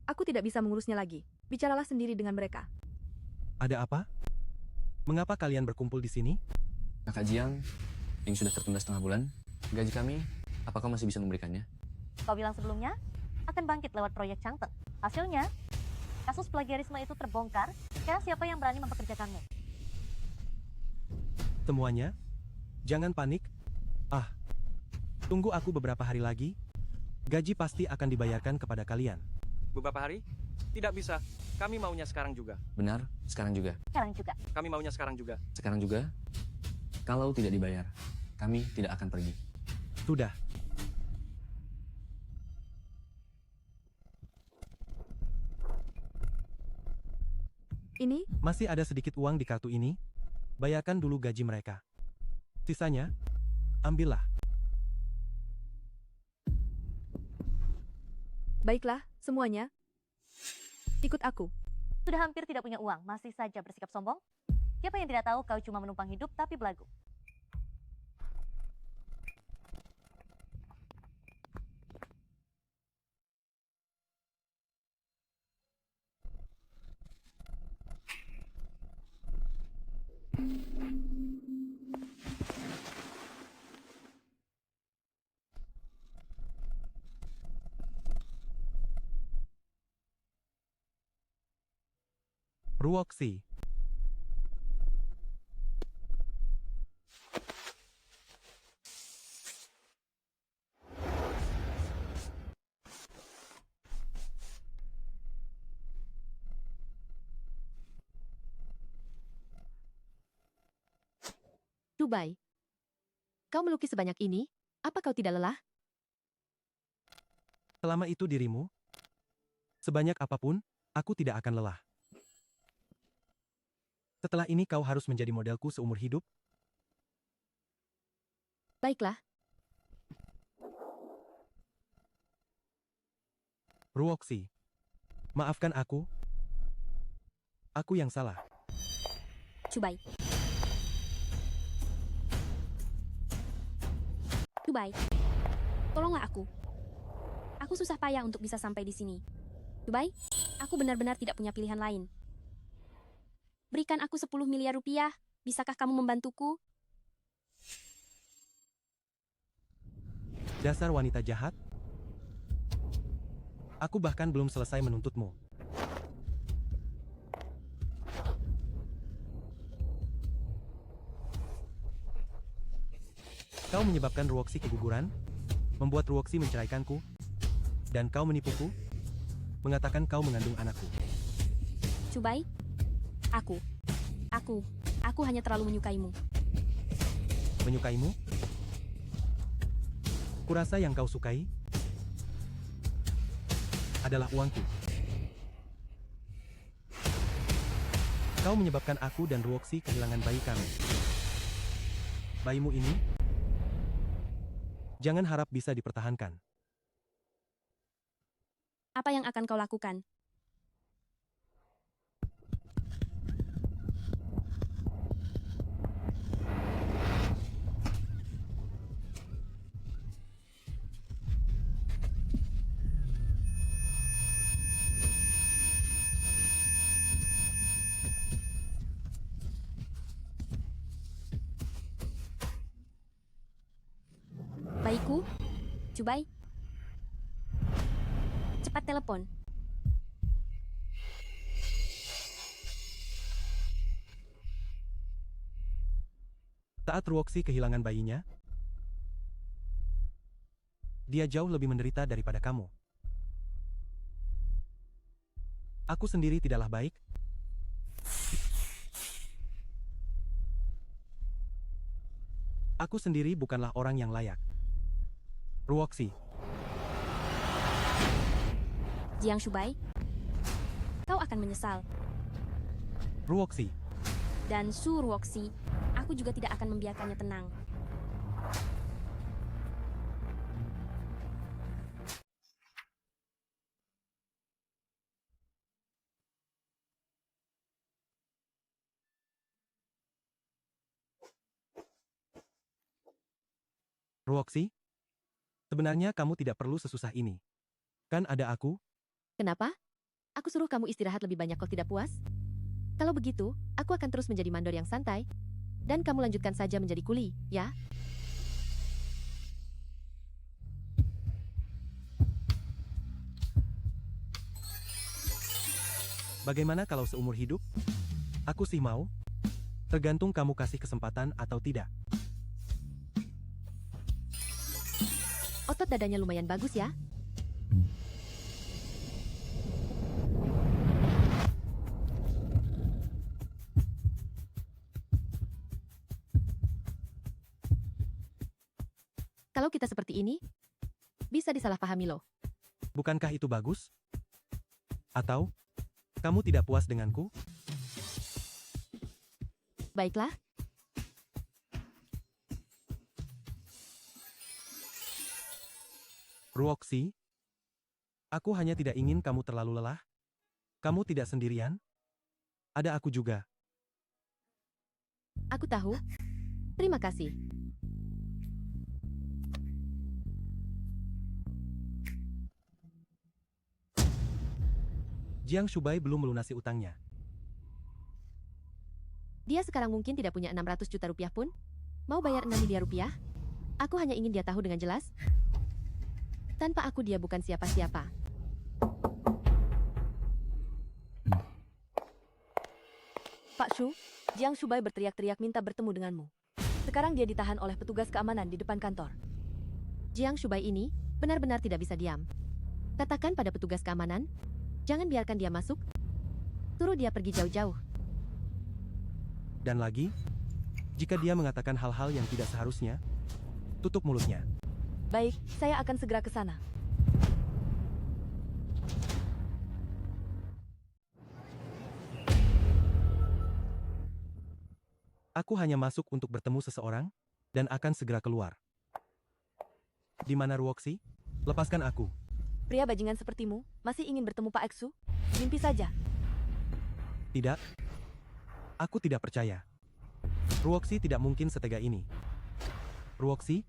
Aku tidak bisa mengurusnya lagi. Bicaralah sendiri dengan mereka. Ada apa? Mengapa kalian berkumpul di sini? Kakak Jiang, yang sudah tertunda setengah bulan, gaji kami, apakah masih bisa memberikannya? Kau bilang sebelumnya akan bangkit lewat proyek Changteng. Hasilnya, kasus plagiarisme itu terbongkar. Sekarang siapa yang berani mempekerjakanmu? Semuanya, jangan panik. Tunggu aku beberapa hari lagi. Gaji pasti akan dibayarkan kepada kalian. Beberapa hari? Tidak bisa. Kami maunya sekarang juga. Benar, sekarang juga. Sekarang juga. Kami maunya sekarang juga. Sekarang juga, kalau tidak dibayar, kami tidak akan pergi. Sudah. Ini? Masih ada sedikit uang di kartu ini. Bayarkan dulu gaji mereka. Sisanya, ambillah. Baiklah, semuanya. Ikut aku. Sudah hampir tidak punya uang, masih saja bersikap sombong? Siapa yang tidak tahu kau cuma menumpang hidup tapi belagu? Ruoxi. Dubai. Kau melukis sebanyak ini, apa kau tidak lelah? Selama itu dirimu, sebanyak apapun, aku tidak akan lelah. Setelah ini kau harus menjadi modelku seumur hidup. Baiklah. Ruoxi, maafkan aku. Aku yang salah. Cubai. Cubai. Tolonglah aku. Aku susah payah untuk bisa sampai di sini. Cubai, aku benar-benar tidak punya pilihan lain. Berikan aku 10 miliar rupiah. Bisakah kamu membantuku? Dasar wanita jahat. Aku bahkan belum selesai menuntutmu. Kau menyebabkan Ruoxi keguguran, membuat Ruoxi menceraikanku, dan kau menipuku, mengatakan kau mengandung anakku. Cubai, aku hanya terlalu menyukaimu. Menyukaimu? Kurasa yang kau sukai adalah uangku. Kau menyebabkan aku dan Ruoxi kehilangan bayi kami. Bayimu ini, jangan harap bisa dipertahankan. Apa yang akan kau lakukan? Bayiku, Cubai. Cepat telepon. Saat Ruoxi kehilangan bayinya, dia jauh lebih menderita daripada kamu. Aku sendiri tidaklah baik. Aku sendiri bukanlah orang yang layak. Ruoxi. Jiang Shubai, kau akan menyesal. Ruoxi. Dan Su Ruoxi, aku juga tidak akan membiarkannya tenang. Ruoxi, sebenarnya kamu tidak perlu sesusah ini. Kan ada aku? Kenapa? Aku suruh kamu istirahat lebih banyak kalau tidak puas? Kalau begitu, aku akan terus menjadi mandor yang santai. Dan kamu lanjutkan saja menjadi kuli, ya? Bagaimana kalau seumur hidup? Aku sih mau. Tergantung kamu kasih kesempatan atau tidak. Otot dadanya lumayan bagus ya. Kalau kita seperti ini, bisa disalahpahami loh. Bukankah itu bagus? Atau, kamu tidak puas denganku? Baiklah. Ruoxi, aku hanya tidak ingin kamu terlalu lelah. Kamu tidak sendirian. Ada aku juga. Aku tahu. Terima kasih. Jiang Shubai belum melunasi utangnya. Dia sekarang mungkin tidak punya 600 juta rupiah pun. Mau bayar 6 miliar rupiah? Aku hanya ingin dia tahu dengan jelas. Tanpa aku dia bukan siapa-siapa. Pak Shu, Jiang Shubai berteriak-teriak minta bertemu denganmu. Sekarang dia ditahan oleh petugas keamanan di depan kantor. Jiang Shubai ini benar-benar tidak bisa diam. Katakan pada petugas keamanan, jangan biarkan dia masuk. Suruh dia pergi jauh-jauh. Dan lagi, jika dia mengatakan hal-hal yang tidak seharusnya, tutup mulutnya. Baik, saya akan segera ke sana. Aku hanya masuk untuk bertemu seseorang, dan akan segera keluar. Di mana Ruoxi? Lepaskan aku. Pria bajingan sepertimu, masih ingin bertemu Pak Eksu? Mimpi saja. Tidak. Aku tidak percaya. Ruoxi tidak mungkin setega ini. Ruoxi?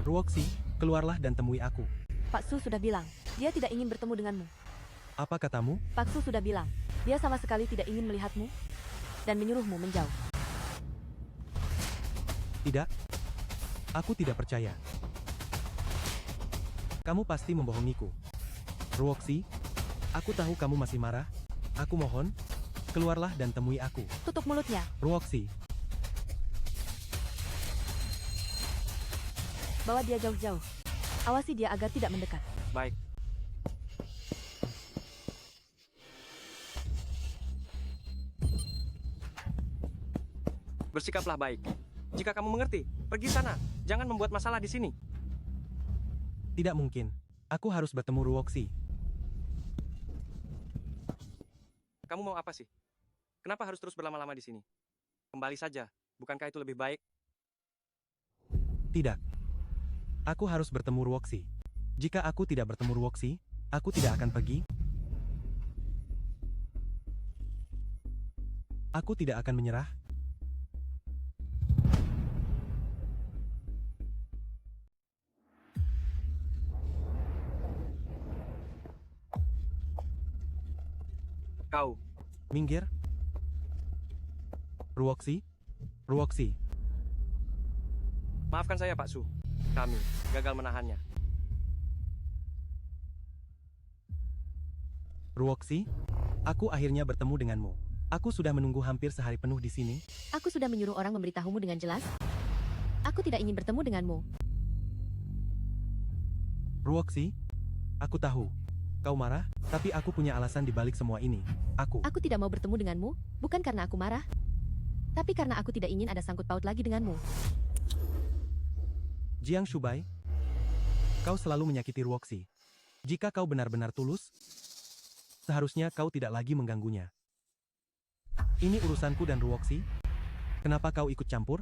Ruoxi, keluarlah dan temui aku. Pak Su sudah bilang, dia tidak ingin bertemu denganmu. Apa katamu? Pak Su sudah bilang, dia sama sekali tidak ingin melihatmu dan menyuruhmu menjauh. Tidak. Aku tidak percaya. Kamu pasti membohongiku. Ruoxi, aku tahu kamu masih marah. Aku mohon, keluarlah dan temui aku. Tutup mulutnya. Ruoxi, Bawa dia jauh-jauh. Awasi dia agar tidak mendekat. Baik. Bersikaplah baik. Jika kamu mengerti, pergi sana. Jangan membuat masalah di sini. tidak mungkin. Aku harus bertemu Ruoxi. Kamu mau apa sih? Kenapa harus terus berlama-lama di sini? Kembali saja. Bukankah itu lebih baik? Tidak. Aku harus bertemu Ruoxi. Jika aku tidak bertemu Ruoxi, aku tidak akan pergi. Aku tidak akan menyerah. Kau. Minggir. Ruoxi? Ruoxi. Maafkan saya, Pak Su. Kami gagal menahannya. Ruoxi, aku akhirnya bertemu denganmu. Aku sudah menunggu hampir sehari penuh di sini. Aku sudah menyuruh orang memberitahumu dengan jelas. Aku tidak ingin bertemu denganmu. Ruoxi, aku tahu. Kau marah, tapi aku punya alasan di balik semua ini. Aku tidak mau bertemu denganmu, bukan karena aku marah. Tapi karena aku tidak ingin ada sangkut paut lagi denganmu. Jiang Shubai, kau selalu menyakiti Ruoxi. Jika kau benar-benar tulus, seharusnya kau tidak lagi mengganggunya. Ini urusanku dan Ruoxi. Kenapa kau ikut campur?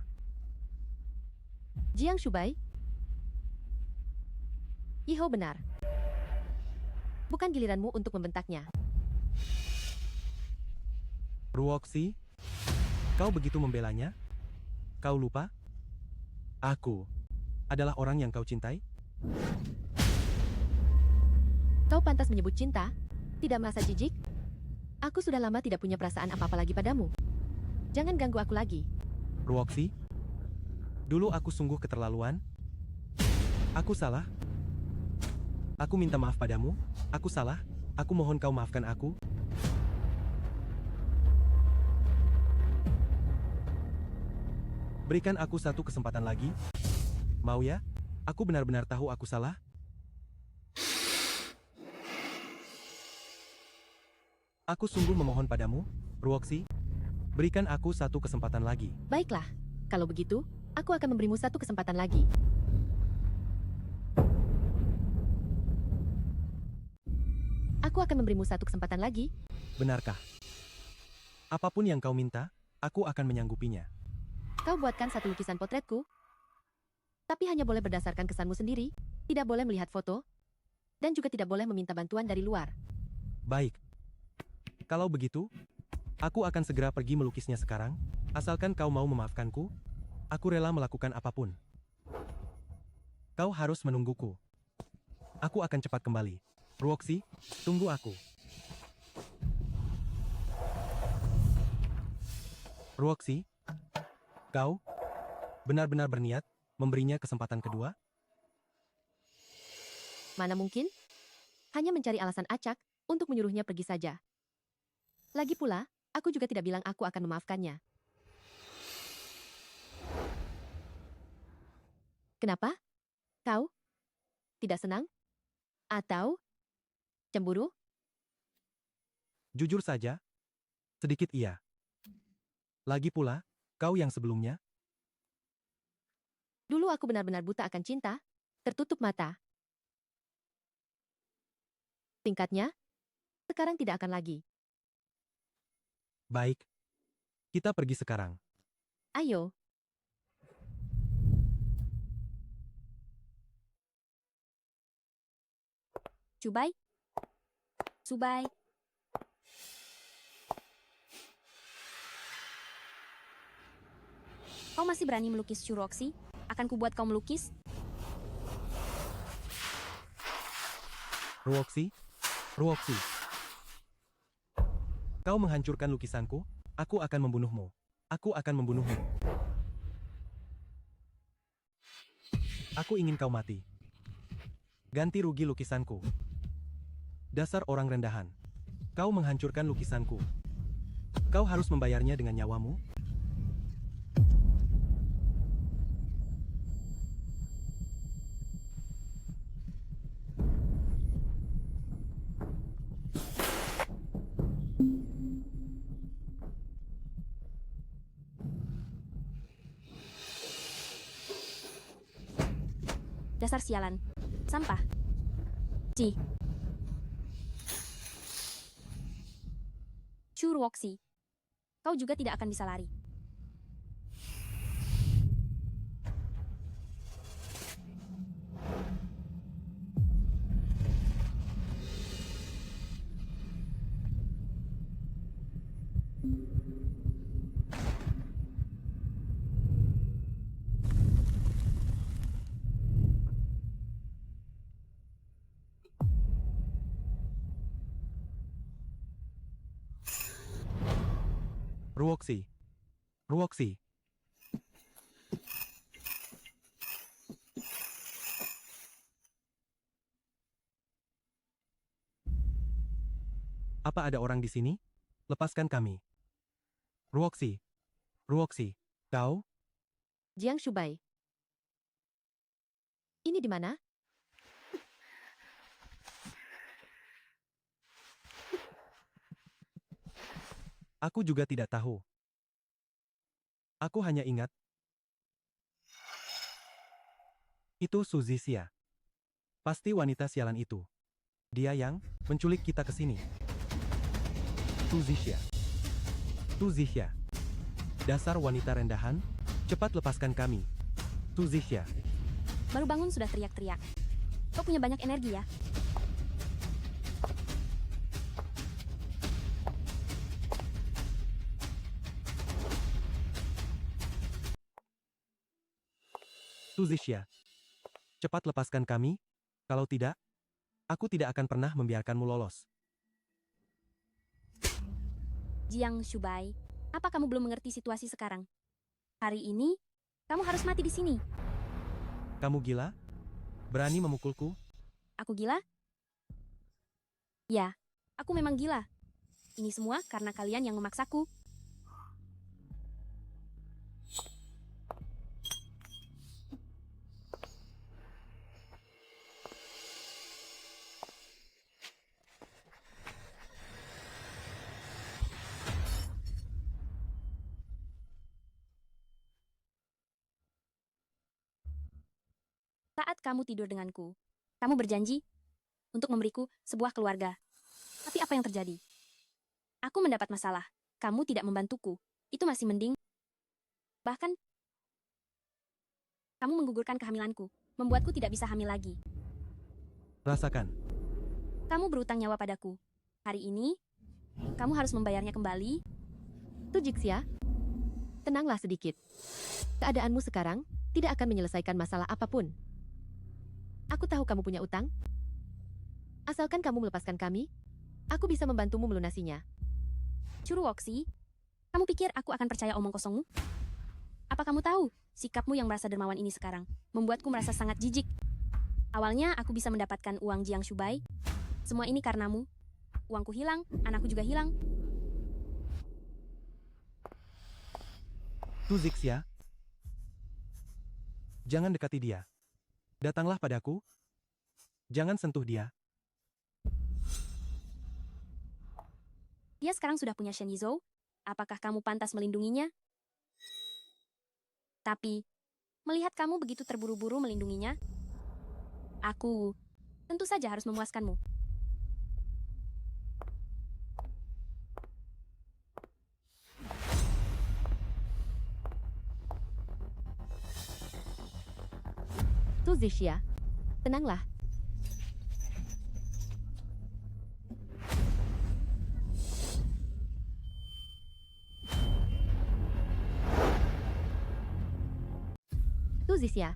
Jiang Shubai? Yiho benar. Bukan giliranmu untuk membentaknya. Ruoxi, kau begitu membelanya? Kau lupa? Aku adalah orang yang kau cintai? Kau pantas menyebut cinta? Tidak merasa jijik? Aku sudah lama tidak punya perasaan apa-apa lagi padamu. Jangan ganggu aku lagi. Ruoxi, dulu aku sungguh keterlaluan. Aku salah. Aku minta maaf padamu. Aku salah. Aku mohon kau maafkan aku. Berikan aku satu kesempatan lagi. Mau ya? Aku benar-benar tahu aku salah. Aku sungguh memohon padamu, Ruoxi. Berikan aku satu kesempatan lagi. Baiklah, kalau begitu, aku akan memberimu satu kesempatan lagi. Aku akan memberimu satu kesempatan lagi. Benarkah? Apapun yang kau minta, aku akan menyanggupinya. Kau buatkan satu lukisan potretku. Tapi hanya boleh berdasarkan kesanmu sendiri, tidak boleh melihat foto, dan juga tidak boleh meminta bantuan dari luar. Baik. Kalau begitu, aku akan segera pergi melukisnya sekarang. Asalkan kau mau memaafkanku, aku rela melakukan apapun. Kau harus menungguku. Aku akan cepat kembali. Ruoxi, tunggu aku. Ruoxi, kau benar-benar berniat memberinya kesempatan kedua? Mana mungkin? Hanya mencari alasan acak untuk menyuruhnya pergi saja. Lagi pula, aku juga tidak bilang aku akan memaafkannya. Kenapa? Kau tidak senang? Atau cemburu? Jujur saja, sedikit iya. Lagi pula, kau yang sebelumnya? Dulu aku benar-benar buta akan cinta, tertutup mata. Tingkatnya, sekarang tidak akan lagi. Baik. Kita pergi sekarang. Ayo. Shubai? Shubai? Kau masih berani melukis Chu Roxy? Akan kubuat kau melukis? Ruoxi? Ruoxi. Kau menghancurkan lukisanku? Aku akan membunuhmu. Aku akan membunuhmu. Aku ingin kau mati. Ganti rugi lukisanku. Dasar orang rendahan. Kau menghancurkan lukisanku. Kau harus membayarnya dengan nyawamu? Dasar sialan. Sampah. Ci. Chu Roxy. Kau juga tidak akan bisa lari. Ruoxi. Ruoxi. Apa ada orang di sini? Lepaskan kami. Ruoxi. Ruoxi. Kau? Jiang Shubai. Ini di mana? Aku juga tidak tahu. Aku hanya ingat. Itu Suzy Xia. Pasti wanita sialan itu. Dia yang menculik kita ke sini. Suzy Xia. Suzy Xia. Dasar wanita rendahan, cepat lepaskan kami. Suzy Xia. Baru bangun sudah teriak-teriak. Kau punya banyak energi ya? Suzy Xia. Cepat lepaskan kami, kalau tidak, aku tidak akan pernah membiarkanmu lolos. Jiang Shubai, apa kamu belum mengerti situasi sekarang? Hari ini, kamu harus mati di sini. Kamu gila? Berani memukulku? Aku gila? Ya, aku memang gila. Ini semua karena kalian yang memaksaku. Saat kamu tidur denganku, kamu berjanji untuk memberiku sebuah keluarga. Tapi apa yang terjadi? Aku mendapat masalah. Kamu tidak membantuku. Itu masih mending. Bahkan, kamu menggugurkan kehamilanku, membuatku tidak bisa hamil lagi. Rasakan. Kamu berutang nyawa padaku. Hari ini, kamu harus membayarnya kembali. Tu Jixia, tenanglah sedikit. Keadaanmu sekarang tidak akan menyelesaikan masalah apapun. Aku tahu kamu punya utang. Asalkan kamu melepaskan kami, aku bisa membantumu melunasinya. Chu Roxy, kamu pikir aku akan percaya omong kosongmu? Apa kamu tahu, sikapmu yang merasa dermawan ini sekarang membuatku merasa sangat jijik. Awalnya aku bisa mendapatkan uang Jiang Shubai. Semua ini karenamu. Uangku hilang, anakku juga hilang. Tu Jixia. Jangan dekati dia. Datanglah padaku. Jangan sentuh dia. Dia sekarang sudah punya Shen Yizhou. Apakah kamu pantas melindunginya? Tapi, melihat kamu begitu terburu-buru melindunginya, aku tentu saja harus memuaskanmu. Tu Zixia, tenanglah. Suzisia.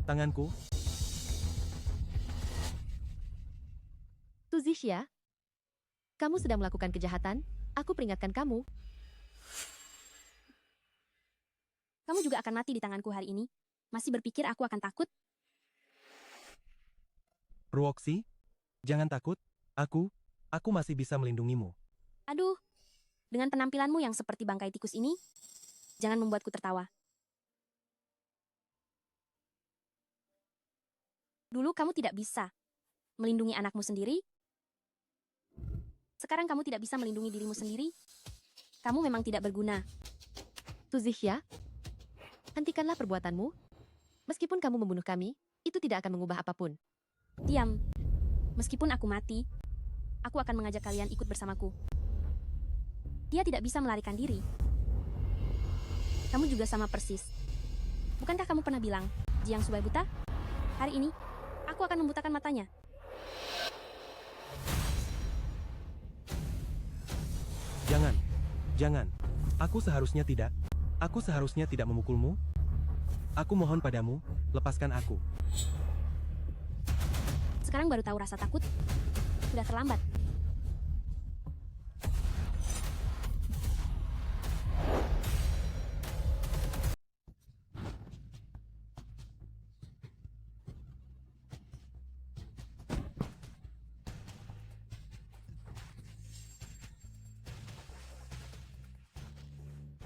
Tanganku, Suzisia, kamu sudah melakukan kejahatan. Aku peringatkan kamu. Kamu juga akan mati di tanganku hari ini. Masih berpikir aku akan takut? Ruoxi, jangan takut. Aku masih bisa melindungimu. Aduh, dengan penampilanmu yang seperti bangkai tikus ini, jangan membuatku tertawa. Dulu kamu tidak bisa melindungi anakmu sendiri. Sekarang kamu tidak bisa melindungi dirimu sendiri. Kamu memang tidak berguna. Suzisia, hentikanlah perbuatanmu. Meskipun kamu membunuh kami, itu tidak akan mengubah apapun. Diam. Meskipun aku mati, aku akan mengajak kalian ikut bersamaku. Dia tidak bisa melarikan diri. Kamu juga sama persis. Bukankah kamu pernah bilang, Jiang Subai buta? Hari ini, aku akan membutakan matanya. Jangan. Aku seharusnya tidak memukulmu. Aku mohon padamu, lepaskan aku. Sekarang baru tahu rasa takut? Sudah terlambat.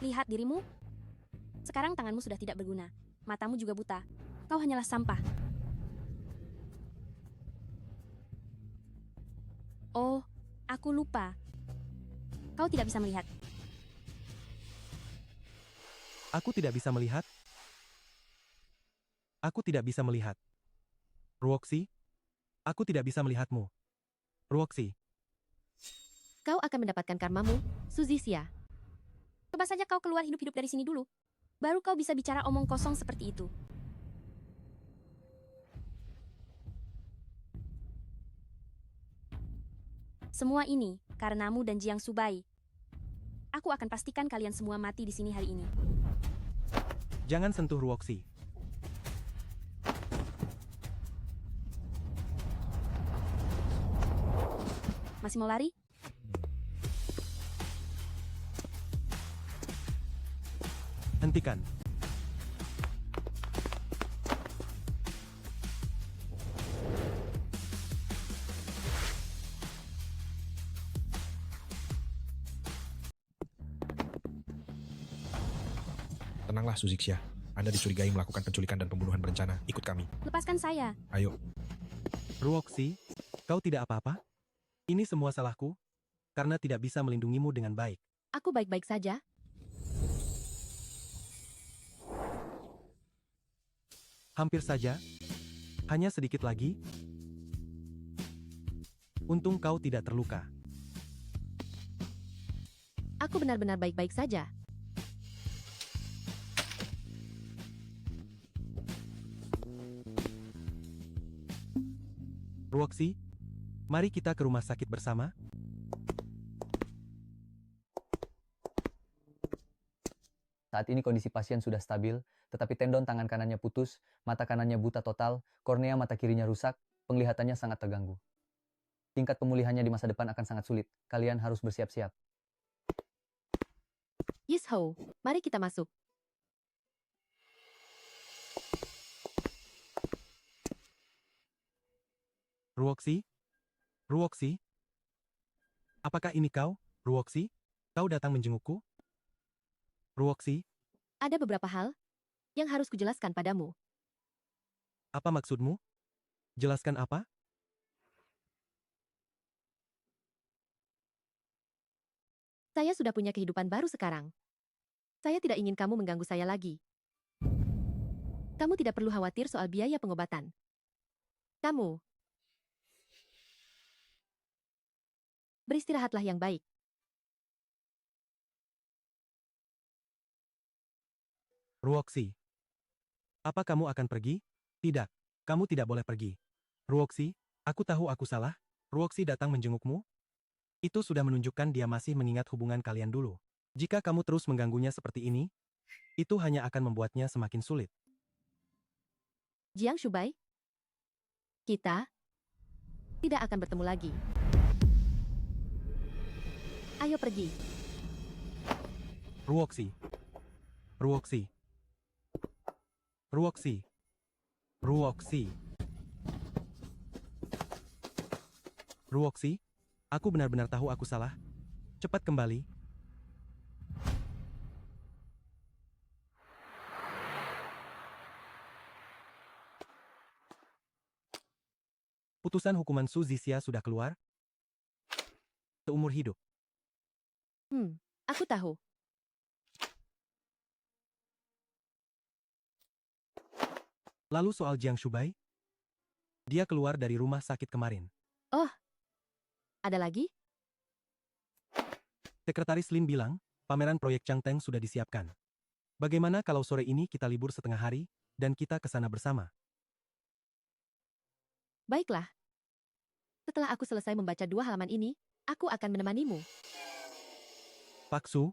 Lihat dirimu. Sekarang tanganmu sudah tidak berguna. Matamu juga buta. Kau hanyalah sampah. Oh, aku lupa. Kau tidak bisa melihat. Aku tidak bisa melihat. Aku tidak bisa melihat. Ruoxi, aku tidak bisa melihatmu. Ruoxi, Kau akan mendapatkan karmamu, Suzisia. Coba saja kau keluar hidup-hidup dari sini dulu. Baru kau bisa bicara omong kosong seperti itu. Semua ini karenamu dan Jiang Subai. Aku akan pastikan kalian semua mati di sini hari ini. jangan sentuh Ruoxi. Masih mau lari? Hentikan. Tenanglah, Suzixia. Anda dicurigai melakukan penculikan dan pembunuhan berencana. Ikut kami. Lepaskan saya. Ayo. Ruoxi, kau tidak apa-apa? Ini semua salahku, karena tidak bisa melindungimu dengan baik. Aku baik-baik saja. Hampir saja. Hanya sedikit lagi. Untung kau tidak terluka. Aku benar-benar baik-baik saja. Ruoxi, mari kita ke rumah sakit bersama. Saat ini kondisi pasien sudah stabil, tetapi tendon tangan kanannya putus, mata kanannya buta total, kornea mata kirinya rusak, penglihatannya sangat terganggu. Tingkat pemulihannya di masa depan akan sangat sulit. Kalian harus bersiap-siap. Yishou, mari kita masuk. Ruoxi? Ruoxi? Apakah ini kau, Ruoxi? Kau datang menjengukku? Ruoxi, Ada beberapa hal yang harus kujelaskan padamu. apa maksudmu? Jelaskan apa? Saya sudah punya kehidupan baru sekarang. Saya tidak ingin kamu mengganggu saya lagi. Kamu tidak perlu khawatir soal biaya pengobatan. Kamu beristirahatlah yang baik. Ruoxi, apa kamu akan pergi? Tidak, kamu tidak boleh pergi. Ruoxi, aku tahu aku salah. Ruoxi datang menjengukmu? Itu sudah menunjukkan dia masih mengingat hubungan kalian dulu. Jika kamu terus mengganggunya seperti ini, itu hanya akan membuatnya semakin sulit. Jiang Shubai, kita tidak akan bertemu lagi. Ayo pergi. Ruoxi. Ruoxi. Ruoxi. Ruoxi. Ruoxi, aku benar-benar tahu aku salah. Cepat kembali. Putusan hukuman Su Zixia sudah keluar. Seumur hidup. Aku tahu. Lalu soal Jiang Shubai? Dia keluar dari rumah sakit kemarin. Oh, ada lagi? Sekretaris Lin bilang, pameran proyek Changteng sudah disiapkan. Bagaimana kalau sore ini kita libur setengah hari, dan kita ke sana bersama? Baiklah. Setelah aku selesai membaca 2 halaman ini, aku akan menemanimu. Pak Su?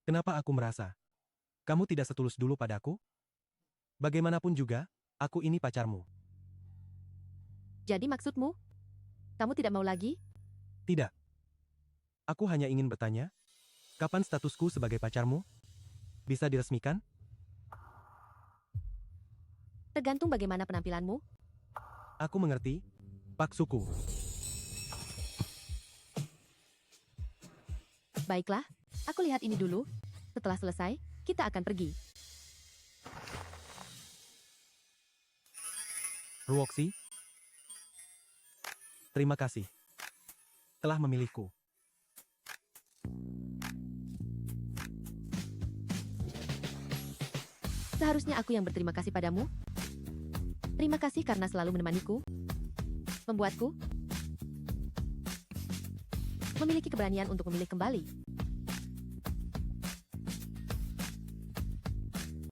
Kenapa aku merasa kamu tidak setulus dulu padaku? Bagaimanapun juga, aku ini pacarmu. Jadi maksudmu? Kamu tidak mau lagi? Tidak. Aku hanya ingin bertanya, kapan statusku sebagai pacarmu bisa diresmikan? Tergantung bagaimana penampilanmu. Aku mengerti, Pak Suku. Baiklah, aku lihat ini dulu. Setelah selesai, kita akan pergi. Ruoxi, terima kasih telah memilihku. Seharusnya aku yang berterima kasih padamu. Terima kasih karena selalu menemaniku, membuatku memiliki keberanian untuk memilih kembali.